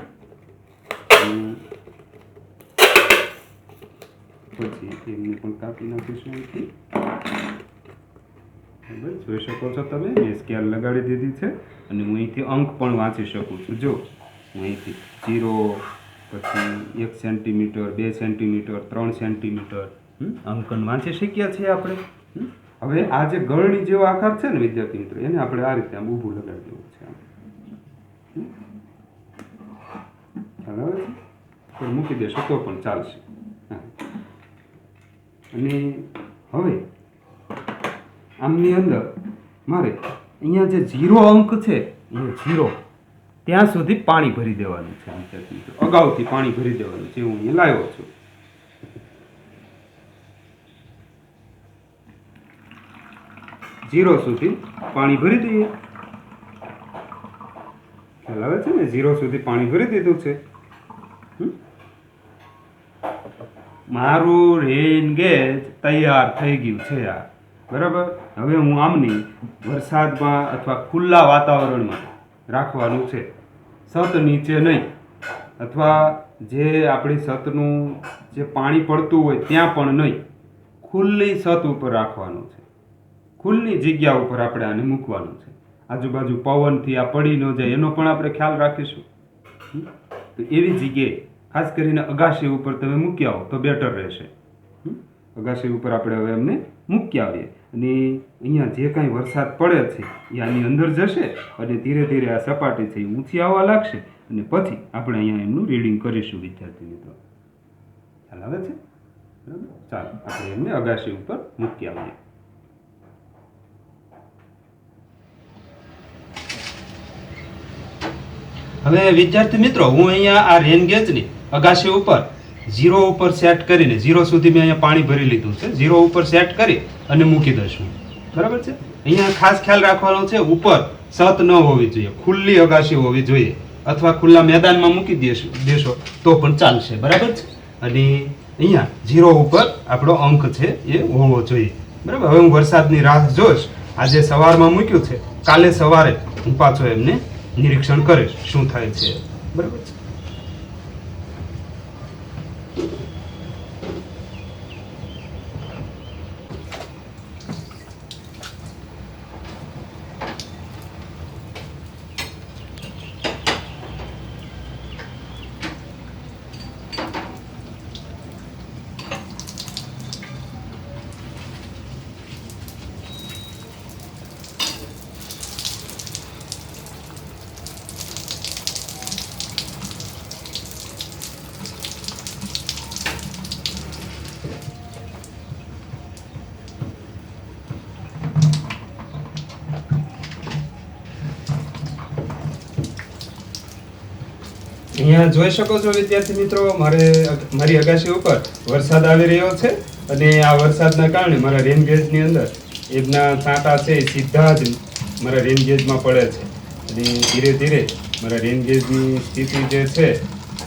પછી એમને પણ કાપી નાખીશું અહીંથી. બરાબર, જોઈ શકો છો તમે, મેં સ્કેલ લગાડી દીધી છે અને હું અહીંથી અંક પણ વાંચી શકું છું. જો હું અહીંથી 0, પછી 1 સેન્ટીમીટર, 2 સેન્ટીમીટર, 3 સેન્ટીમીટર અંકન વાંચી શક્યા છીએ આપણે. હવે આ જે ગળણી જેવો આકાર છે ને વિદ્યાર્થી મિત્રો, એને આપણે આ રીતે આમ ઊભું લગાડી દેવું છે. ખ્યાલ આવે છે? તો મૂકી દેશો તો પણ ચાલશે. અને હવે આમની અંદર મારે અહીંયા જે 0 અંક છે, અહીંયા 0 ત્યાં સુધી પાણી ભરી દેવાનું છે. વિદ્યાર્થી મિત્રો, અગાઉથી પાણી ભરી દેવાનું છે. હું અહીંયા લાવ્યો છું. ઝીરો સુધી પાણી ભરી દઈએ. ખ્યાલ આવે છે ને? 0 સુધી પાણી ભરી દીધું છે. મારું રેન ગેજ તૈયાર થઈ ગયું છે આ, બરાબર. હવે હું આમની વરસાદમાં અથવા ખુલ્લા વાતાવરણમાં રાખવાનું છે, છત નીચે નહીં, અથવા જે આપણી છતનું જે પાણી પડતું હોય ત્યાં પણ નહીં, ખુલ્લી છત ઉપર રાખવાનું છે. ખુલ્લી જગ્યા ઉપર આપણે આને મૂકવાનું છે. આજુબાજુ પવનથી આ પડી ન જાય એનો પણ આપણે ખ્યાલ રાખીશું. તો એવી જગ્યાએ ખાસ કરીને અગાશી ઉપર તમે મૂકી આવો તો બેટર રહેશે. અગાશી ઉપર આપણે હવે એમને મૂકી આવીએ અને અહીંયા જે કાંઈ વરસાદ પડે છે એ આની અંદર જશે અને ધીરે ધીરે આ સપાટી છે એ ઊંચી આવવા લાગશે અને પછી આપણે અહીંયા એમનું રીડિંગ કરીશું. વિદ્યાર્થી મિત્રો, ખ્યાલ આવે છે? બરાબર, ચાલો આપણે એમને અગાશી ઉપર મૂકી આવીએ. હવે વિદ્યાર્થી મિત્રો, હું અહીંયા આ રેન ગેજની અગાશી ઉપર 0 ઉપર સેટ કરીને, 0 સુધી મેં અહીંયા પાણી ભરી લીધું છે, 0 ઉપર સેટ કરી અને મૂકી દઈશું. બરાબર છે? અહીંયા ખાસ ખ્યાલ રાખવાનો છે, ઉપર છત ન હોવી જોઈએ, ખુલ્લી અગાશી હોવી જોઈએ, અથવા ખુલ્લા મેદાનમાં મૂકી દેશો તો પણ ચાલશે. બરાબર છે? અને અહીંયા 0 ઉપર આપણો અંક છે એ હોવો જોઈએ. બરાબર. હવે હું વરસાદની રાહ જોઈશ. આજે સવારમાં મૂક્યું છે, કાલે સવારે હું પાછો એમને નિરીક્ષણ કરીશ શું થાય છે. બરાબર છે? અહીંયા જોઈ શકો છો વિદ્યાર્થી મિત્રો, મારી અગાશી ઉપર વરસાદ આવી રહ્યો છે અને આ વરસાદના કારણે મારા રેન ગેજની અંદર એમના છાંટા છે સીધા જ મારા રેન ગેજમાં પડે છે અને ધીરે ધીરે મારા રેન ગેજની સ્થિતિ જે છે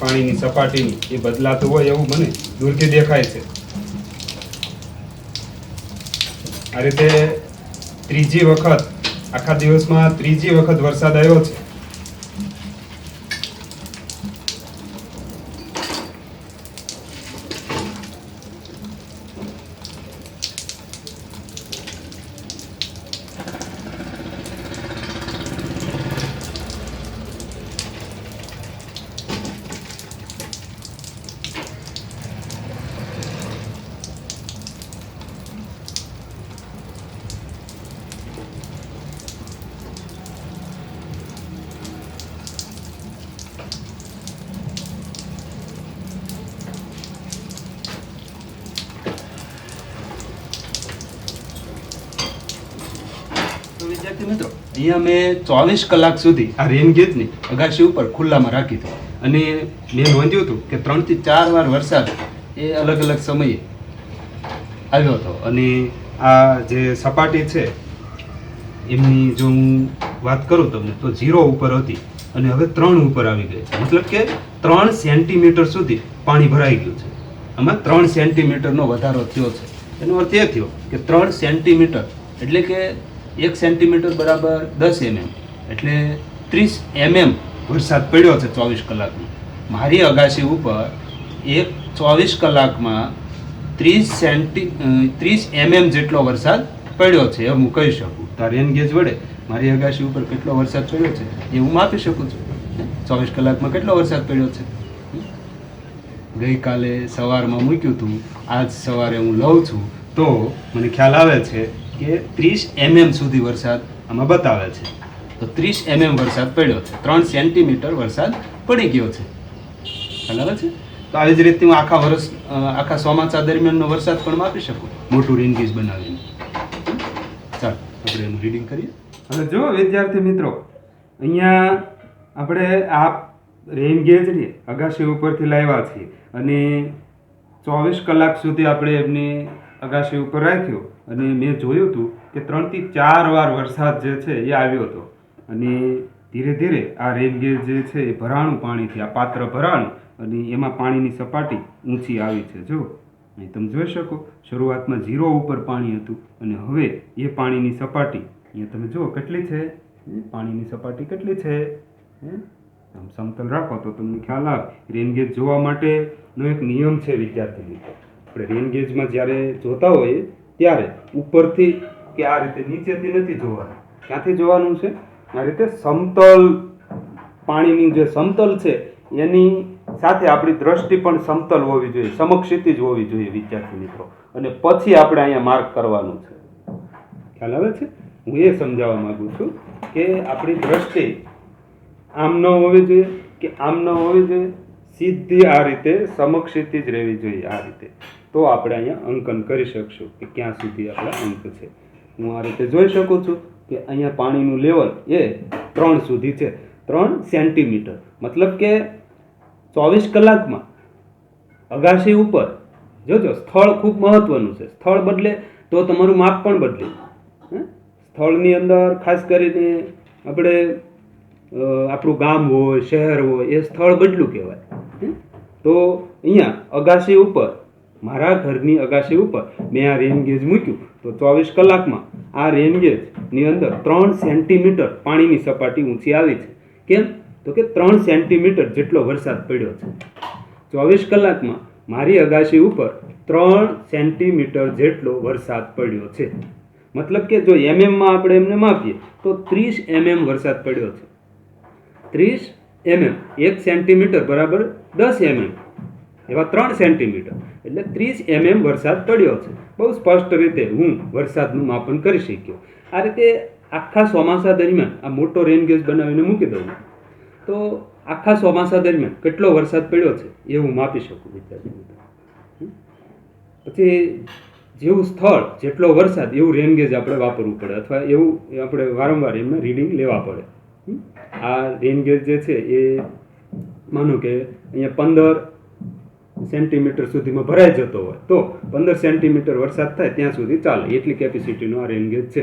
પાણીની સપાટીની એ બદલાતું હોય એવું મને દૂરથી દેખાય છે. આ રીતે ત્રીજી વખત આખા દિવસમાં ત્રીજી વખત વરસાદ આવ્યો છે. વિદ્યાર્થી મિત્રો, અહીંયા મેં 24 કલાક સુધી આ રેન ગેજની અગાશી ઉપર ખુલ્લામાં રાખી હતી અને મેં નોંધ્યું હતું કે 3 થી 4 વાર વરસાદ એ અલગ અલગ સમયે આવ્યો હતો અને આ જે સપાટી છે એમની જો હું વાત કરું તમને તો 0 ઉપર હતી અને હવે 3 ઉપર આવી ગઈ છે. મતલબ કે 3 સેન્ટીમીટર સુધી પાણી ભરાઈ ગયું છે. આમાં 3 સેન્ટીમીટરનો વધારો થયો છે. એનો અર્થ એ થયો કે 3 સેન્ટીમીટર એટલે કે 1 સેન્ટીમીટર બરાબર 10 mm, એટલે 30 mm વરસાદ પડ્યો છે 24 કલાકમાં. મારી અગાસી ઉપર 24 કલાકમાં 30 mm જેટલો વરસાદ પડ્યો છે એમ હું કહી શકું. તો રેન ગેજ વડે મારી અગાસી ઉપર કેટલો વરસાદ પડ્યો છે એ હું માપી શકું છું. 24 કલાકમાં કેટલો વરસાદ પડ્યો છે. ગઈકાલે સવારમાં મૂક્યું હતું, આજ સવારે હું લઉં છું તો મને ખ્યાલ આવે છે કે 30 mm સુધી વરસાદ આમાં બતાવે છે. તો 30 mm વરસાદ પડ્યો છે, 3 સેન્ટીમીટર વરસાદ પડી ગયો છે. ખ્યાલ આવે છે. તો આવી જ રીતે હું આખા ચોમાસા દરમિયાનનો વરસાદ પણ માપી શકું મોટું રેનગેજ બનાવીને. ચાલો આપણે એનું રીડિંગ કરીએ. હવે જો વિદ્યાર્થી મિત્રો, અહીંયા આપણે આ રેનગેજને અગાસી ઉપરથી લાવ્યા છીએ અને 24 કલાક સુધી આપણે એમની અગાસી ઉપર રાખ્યો અને મેં જોયું હતું કે 3 થી 4 વાર વરસાદ જે છે એ આવ્યો હતો અને ધીરે ધીરે આ રેનગેજ જે છે એ ભરાણું પાણીથી, આ પાત્ર ભરાણું અને એમાં પાણીની સપાટી ઊંચી આવી છે. જો અહીં તમે જોઈ શકો, શરૂઆતમાં 0 ઉપર પાણી હતું અને હવે એ પાણીની સપાટી અહીંયા તમે જુઓ કેટલી છે. પાણીની સપાટી કેટલી છે. આમ સમતલ રાખો તો તમને ખ્યાલ આવે. રેનગેજ જોવા માટેનો એક નિયમ છે વિદ્યાર્થી મિત્રો. આપણે રેનગેજમાં જ્યારે જોતા હોઈએ ત્યારે ઉપરથી કે આ રીતે નીચેથી નથી જોવાનું. ક્યાંથી જોવાનું છે? આ રીતે સમતલ પાણીની જે સમતલ છે એની સાથે આપણી દ્રષ્ટિ પણ સમતલ હોવી જોઈએ, સમક્ષિતિજ હોવી જોઈએ વિદ્યાર્થી મિત્રો. અને પછી આપણે અહીંયા માર્ક કરવાનું છે. ખ્યાલ આવે છે? હું એ સમજાવવા માંગુ છું કે આપણી દ્રષ્ટિ આમ ન હોવી જોઈએ કે આમ ન હોવી જોઈએ, સીધી આ રીતે સમક્ષિતિજ રહેવી જોઈએ. આ રીતે તો આપણે અહીંયા અંકન કરી શકશું કે ક્યાં સુધી આપણા અંક છે. હું આ રીતે જોઈ શકું છું કે અહીંયા પાણીનું લેવલ એ 3 સુધી છે, 3 સેન્ટીમીટર. મતલબ કે 24 કલાકમાં અગાસી ઉપર જોજો, સ્થળ ખૂબ મહત્વનું છે. સ્થળ બદલે તો તમારું માપ પણ બદલે. સ્થળની અંદર ખાસ કરીને આપણે આપણું ગામ હોય, શહેર હોય, એ સ્થળ બદલું કહેવાય. તો અહીંયા અગાસી ઉપર, મારા ઘરની અગાસી ઉપર મેં આ રેનગેજ મૂક્યું તો 24 કલાકમાં આ રેનગેજની અંદર 3 સેન્ટીમીટર પાણીની સપાટી ઊંચી આવી છે. કેમ? તો કે 3 સેન્ટીમીટર જેટલો વરસાદ પડ્યો છે 24 કલાકમાં. મારી અગાસી ઉપર 3 સેન્ટીમીટર જેટલો વરસાદ પડ્યો છે. મતલબ કે જો એમએમમાં આપણે એમને માપીએ તો 30 mm વરસાદ પડ્યો છે. 30 mm, 1 સેન્ટીમીટર બરાબર 10 mm, એવા 3 સેન્ટીમીટર એટલે 30 mm વરસાદ પડ્યો છે. બહુ સ્પષ્ટ રીતે હું વરસાદનું માપન કરી શક્યો. આ રીતે આખા ચોમાસા દરમિયાન આ મોટો રેનગેજ બનાવીને મૂકી દઉં તો આખા ચોમાસા દરમિયાન કેટલો વરસાદ પડ્યો છે એ હું માપી શકું વિદ્યાર્થી મિત્રો. પછી જેવું સ્થળ જેટલો વરસાદ એવું રેનગેજ આપણે વાપરવું પડે અથવા એવું આપણે વારંવાર એમને રીડિંગ લેવા પડે. આ રેનગેજ જે છે એ માનો કે અહીંયા 15 સેન્ટીમીટર સુધીમાં ભરાઈ જતો હોય તો 15 સેન્ટીમીટર વરસાદ થાય ત્યાં સુધી ચાલે, એટલી કેપેસિટીનો આ રેનગેજ છે.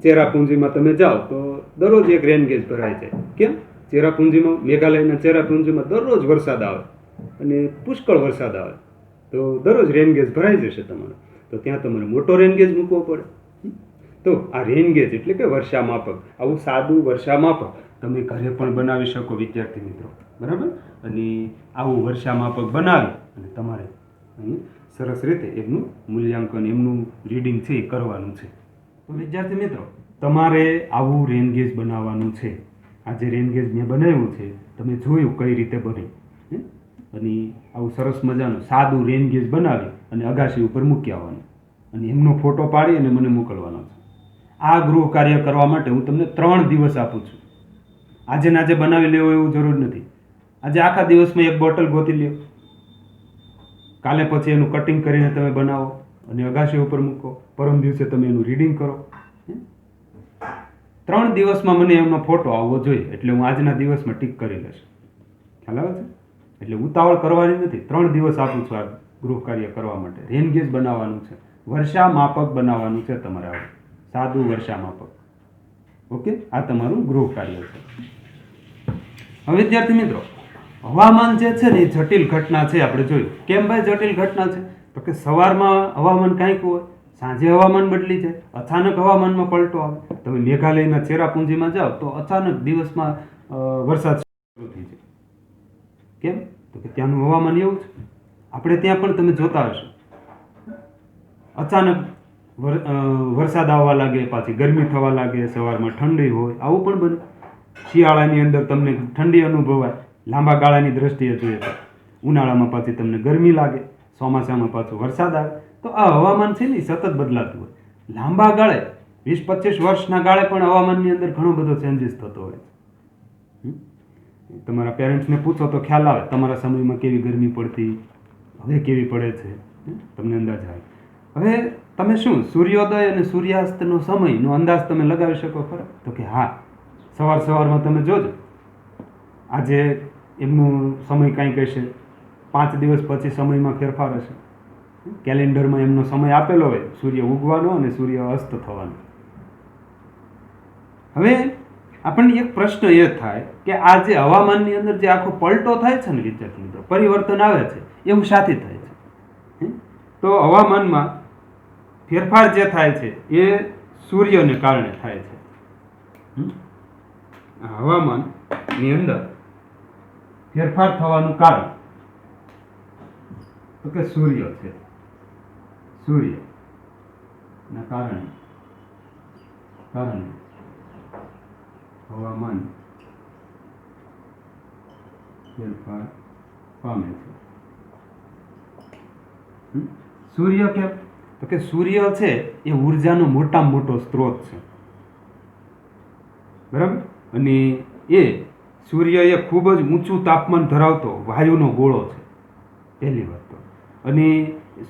ચેરાપુંજીમાં તમે જાઓ તો દરરોજ એક રેનગેજ ભરાય છે. કેમ? ચેરાપુંજીમાં, મેઘાલયના ચેરાપુંજીમાં દરરોજ વરસાદ આવે અને પુષ્કળ વરસાદ આવે તો દરરોજ રેનગેજ ભરાઈ જશે તમારે. તો ત્યાં તમારે મોટો રેનગેજ મૂકવો પડે. તો આ રેનગેજ એટલે કે વર્ષા માપક, આવું સાદું વર્ષા માપક તમે ઘરે પણ બનાવી શકો વિદ્યાર્થી મિત્રો. બરાબર? અને આવું વર્ષા માપક બનાવી અને તમારે અહીં સરસ રીતે એમનું મૂલ્યાંકન, એમનું રીડિંગ છે એ કરવાનું છે. તો વિદ્યાર્થી મિત્રો, તમારે આવું રેનગેજ બનાવવાનું છે. આ જે રેનગેજ મેં બનાવ્યું છે તમે જોયું કઈ રીતે બને, અને આવું સરસ મજાનું સાદું રેનગેજ બનાવી અને અગાસી ઉપર મૂકી આવવાનું અને એમનો ફોટો પાડી અને મને મોકલવાનો છે. આ ગૃહ કાર્ય કરવા માટે હું તમને 3 દિવસ આપું છું. આજે ને આજે બનાવી લેવો એવું જરૂર નથી. આજે આખા દિવસમાં એક બોટલ ગોતી લ્યો, કાલે પછી એનું કટિંગ કરીને તમે બનાવો અને અગાસી ઉપર મૂકો. પરમ દિવસે તમે એનું રીડિંગ કરો. 3 દિવસમાં મને એમનો ફોટો આવવો જોઈએ, એટલે હું આજના દિવસમાં ટીક કરી લઈશ. ખ્યાલ આવે છે? એટલે ઉતાવળ કરવાની નથી. 3 દિવસ આપું છું આ ગૃહ કાર્ય કરવા માટે. રેનગેજ બનાવવાનું છે, વર્ષા માપક બનાવવાનું છે તમારે. આવું સાદું વર્ષા માપક. ઓકે, આ તમારું ગૃહ કાર્ય છે. હવે વિદ્યાર્થી મિત્રો, હવામાન જે છે ને એ જટિલ ઘટના છે. આપણે જોયું. કેમ ભાઈ જટિલ ઘટના છે? તો કે સવારમાં હવામાન કાંઈક હોય, સાંજે હવામાન બદલી જાય, અચાનક હવામાનમાં પલટો આવે. તમે મેઘાલયના ચેરાપુંજીમાં જાઓ તો અચાનક દિવસમાં વરસાદ શરૂ થઈ જાય. કેમ? તો કે ત્યાંનું હવામાન એવું છે. આપણે ત્યાં પણ તમે જોતા હશો, અચાનક વરસાદ આવવા લાગે, પાછી ગરમી થવા લાગે, સવારમાં ઠંડી હોય, આવું પણ બને. શિયાળાની અંદર તમને ઠંડી અનુભવાય લાંબા ગાળાની દ્રષ્ટિએ જોઈએ તો, ઉનાળામાં પાછી તમને ગરમી લાગે, ચોમાસામાં પાછો વરસાદ આવે. તો આ હવામાન છે ને એ સતત બદલાતું હોય. લાંબા ગાળે 20-25 વર્ષના ગાળે પણ હવામાનની અંદર ઘણો બધો ચેન્જીસ થતો હોય છે. તમારા પેરેન્ટ્સને પૂછો તો ખ્યાલ આવે, તમારા સમયમાં કેવી ગરમી પડતી, હવે કેવી પડે છે, તમને અંદાજ આવે. હવે તમે શું સૂર્યોદય અને સૂર્યાસ્તનો સમયનો અંદાજ તમે લગાવી શકો ખરા? તો કે હા, સવારમાં તમે જોજો, આજે એમનો સમય કાંઈક હશે, 5 દિવસ પછી સમયમાં ફેરફાર હશે. કેલેન્ડરમાં એમનો સમય આપેલો હોય સૂર્ય ઉગવાનો અને સૂર્ય અસ્ત થવાનો. હવે આપણને એક પ્રશ્ન એ થાય કે આ જે હવામાનની અંદર જે આખો પલટો થાય છે ને વિદ્યાર્થી મિત્રો, પરિવર્તન આવે છે, એવું શાથી થાય છે? તો હવામાનમાં ફેરફાર જે થાય છે એ સૂર્યને કારણે થાય છે. હવામાનની અંદર ફેરફાર થવાનું કારણ તો કે સૂર્ય છે. સૂર્યના કારણે હવામાન ફેરફાર પામે છે. સૂર્ય કેમ? તો કે સૂર્ય છે એ ઉર્જાનો મોટામાં મોટો સ્ત્રોત છે, બરાબર. અને એ સૂર્ય એ ખૂબ જ ઊંચું તાપમાન ધરાવતો વાયુનો ગોળો છે, પહેલી વાત તો. અને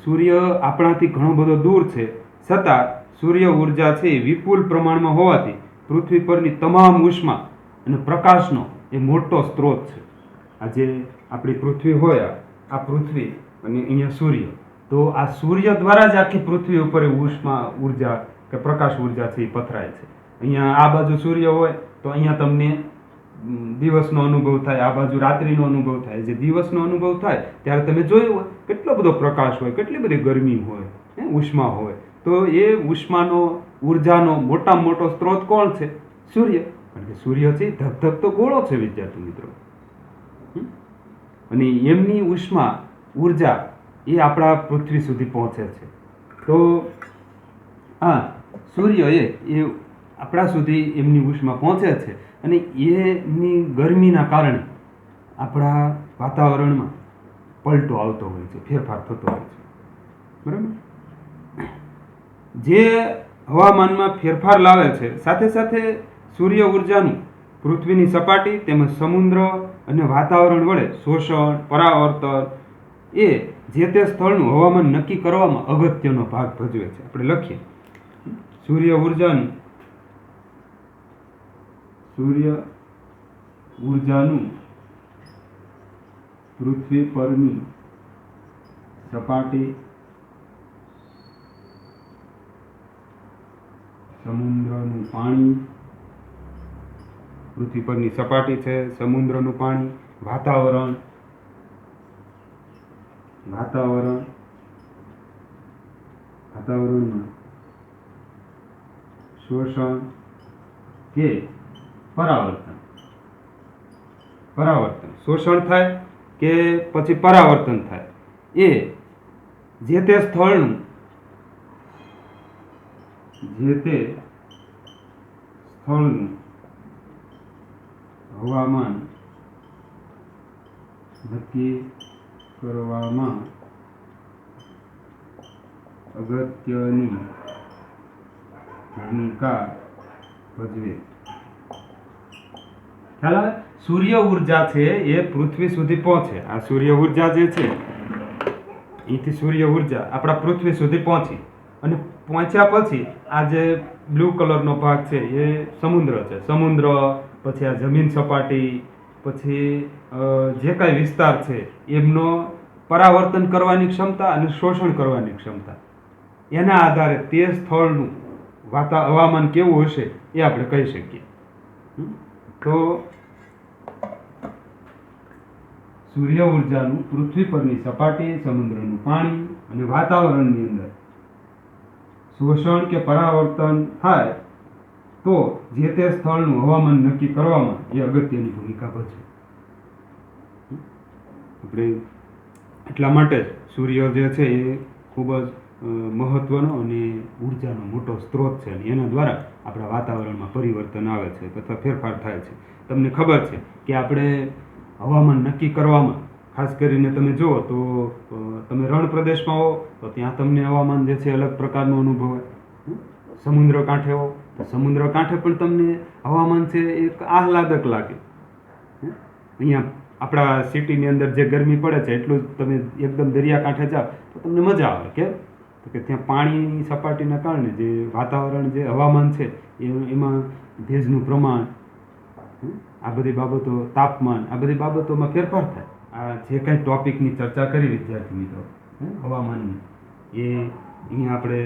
સૂર્ય આપણાથી ઘણો બધો દૂર છે, છતાં સૂર્ય ઉર્જા છે એ વિપુલ પ્રમાણમાં હોવાથી પૃથ્વી પરની તમામ ઉષ્મા અને પ્રકાશનો એ મોટો સ્ત્રોત છે. આજે આપણી પૃથ્વી હોય, આ પૃથ્વી અને અહીંયા સૂર્ય, તો આ સૂર્ય દ્વારા જ આખી પૃથ્વી ઉપર ઉષ્મા ઉર્જા કે પ્રકાશ ઉર્જા છે એ પથરાય છે. અહીંયા આ બાજુ સૂર્ય હોય તો અહીંયા તમને દિવસનો અનુભવ થાય, આ બાજુ રાત્રિનો અનુભવ થાય. જે દિવસનો અનુભવ થાય ત્યારે તમે જોયું હોય કેટલો બધો પ્રકાશ હોય, કેટલી બધી ગરમી હોય, ઉષ્મા હોય. તો એ ઉષ્માનો ઉર્જાનો મોટામાં મોટો સ્ત્રોત કોણ છે? સૂર્ય. કારણ કે સૂર્ય છે ધગધગતો ગોળો છે વિદ્યાર્થી મિત્રો. અને એમની ઉષ્મા ઉર્જા એ આપણા પૃથ્વી સુધી પહોંચે છે. તો સૂર્ય એ આપણા સુધી એમની ઉષ્મા પહોંચે છે અને એની ગરમીના કારણે આપણા વાતાવરણમાં પલટો આવતો હોય છે, ફેરફાર થતો હોય છે, બરાબર. જે હવામાનમાં ફેરફાર લાવે છે, સાથે સાથે સૂર્ય ઉર્જાનું પૃથ્વીની સપાટી તેમજ સમુદ્ર અને વાતાવરણ વડે શોષણ, પરાવર્તન એ જે તે સ્થળનું હવામાન નક્કી કરવામાં અગત્યનો ભાગ ભજવે છે. આપણે લખીએ, સૂર્ય ઉર્જાનું પૃથ્વી પરની સપાટી, સમુદ્રનું પાણી, પૃથ્વી પરની સપાટી છે, સમુદ્રનું પાણી, વાતાવરણમાં શોષણ કે પરાવર્તન, શોષણ થાય કે પછી પરાવર્તન થાય, એ જે તે સ્થળનું હવામાન નક્કી કરવામાં અગત્યની ભૂમિકા ભજવે. ખ્યાલ આવે? સૂર્ય ઉર્જા છે એ પૃથ્વી સુધી પહોંચે. આ સૂર્ય ઉર્જા જે છે અહીંથી સૂર્ય ઉર્જા આપણા પૃથ્વી સુધી પહોંચી અને પહોંચ્યા પછી આ જે બ્લુ કલરનો ભાગ છે એ સમુદ્ર છે. સમુદ્ર પછી આ જમીન સપાટી, પછી જે કાંઈ વિસ્તાર છે એમનો પરાવર્તન કરવાની ક્ષમતા અને શોષણ કરવાની ક્ષમતા, એના આધારે તે સ્થળનું હવામાન કેવું હશે એ આપણે કહી શકીએ. તો સૂર્ય ઉર્જાનું પૃથ્વી પરની સપાટી, સમુદ્રનું પાણી અને વાતાવરણની અંદર શોષણ કે પરાવર્તન થાય તો જે તે સ્થળનું હવામાન નક્કી કરવામાં એ અગત્યની ભૂમિકા ભજવે. આપણે એટલા માટે જ સૂર્ય જે છે એ ખૂબ જ મહત્વનો અને ઉર્જાનો મોટો સ્ત્રોત છે અને એના દ્વારા આપણા વાતાવરણમાં પરિવર્તન આવે છે તથા ફેરફાર થાય છે. તમને ખબર છે કે આપણે હવામાન નક્કી કરવામાં ખાસ કરીને તમે જુઓ તો તમે રણ પ્રદેશમાં હો તો ત્યાં તમને હવામાન જે છે અલગ પ્રકારનું અનુભવાય. સમુદ્ર કાંઠે હો તો સમુદ્ર કાંઠે પણ તમને હવામાન છે એક આહલાદક લાગે. અહીંયા આપણા સિટીની અંદર જે ગરમી પડે છે એટલું જ તમે એકદમ દરિયાકાંઠે જાઓ તો તમને મજા આવે. કેમ? તો કે ત્યાં પાણીની સપાટીના કારણે જે વાતાવરણ જે હવામાન છે એમાં ભેજનું પ્રમાણ, આ બધી બાબતો, તાપમાન, આ બધી બાબતોમાં ફેરફાર થાય. આ જે કાંઈ ટોપિકની ચર્ચા કરી વિદ્યાર્થી મિત્રો હવામાનની, એ અહીંયા આપણે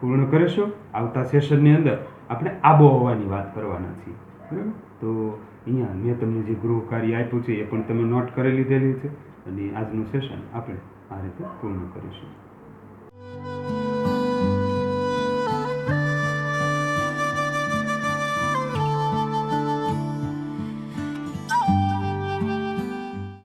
પૂર્ણ કરીશું. આવતા સેશનની અંદર આપણે આબોહવાની વાત કરવાના છીએ. બરાબર? તો અહીંયા મેં તમને જે ગૃહ કાર્ય આપ્યું છે એ પણ તમે નોટ કરી લીધેલી છે અને આજનું સેશન આપણે આ રીતે પૂર્ણ કરીશું.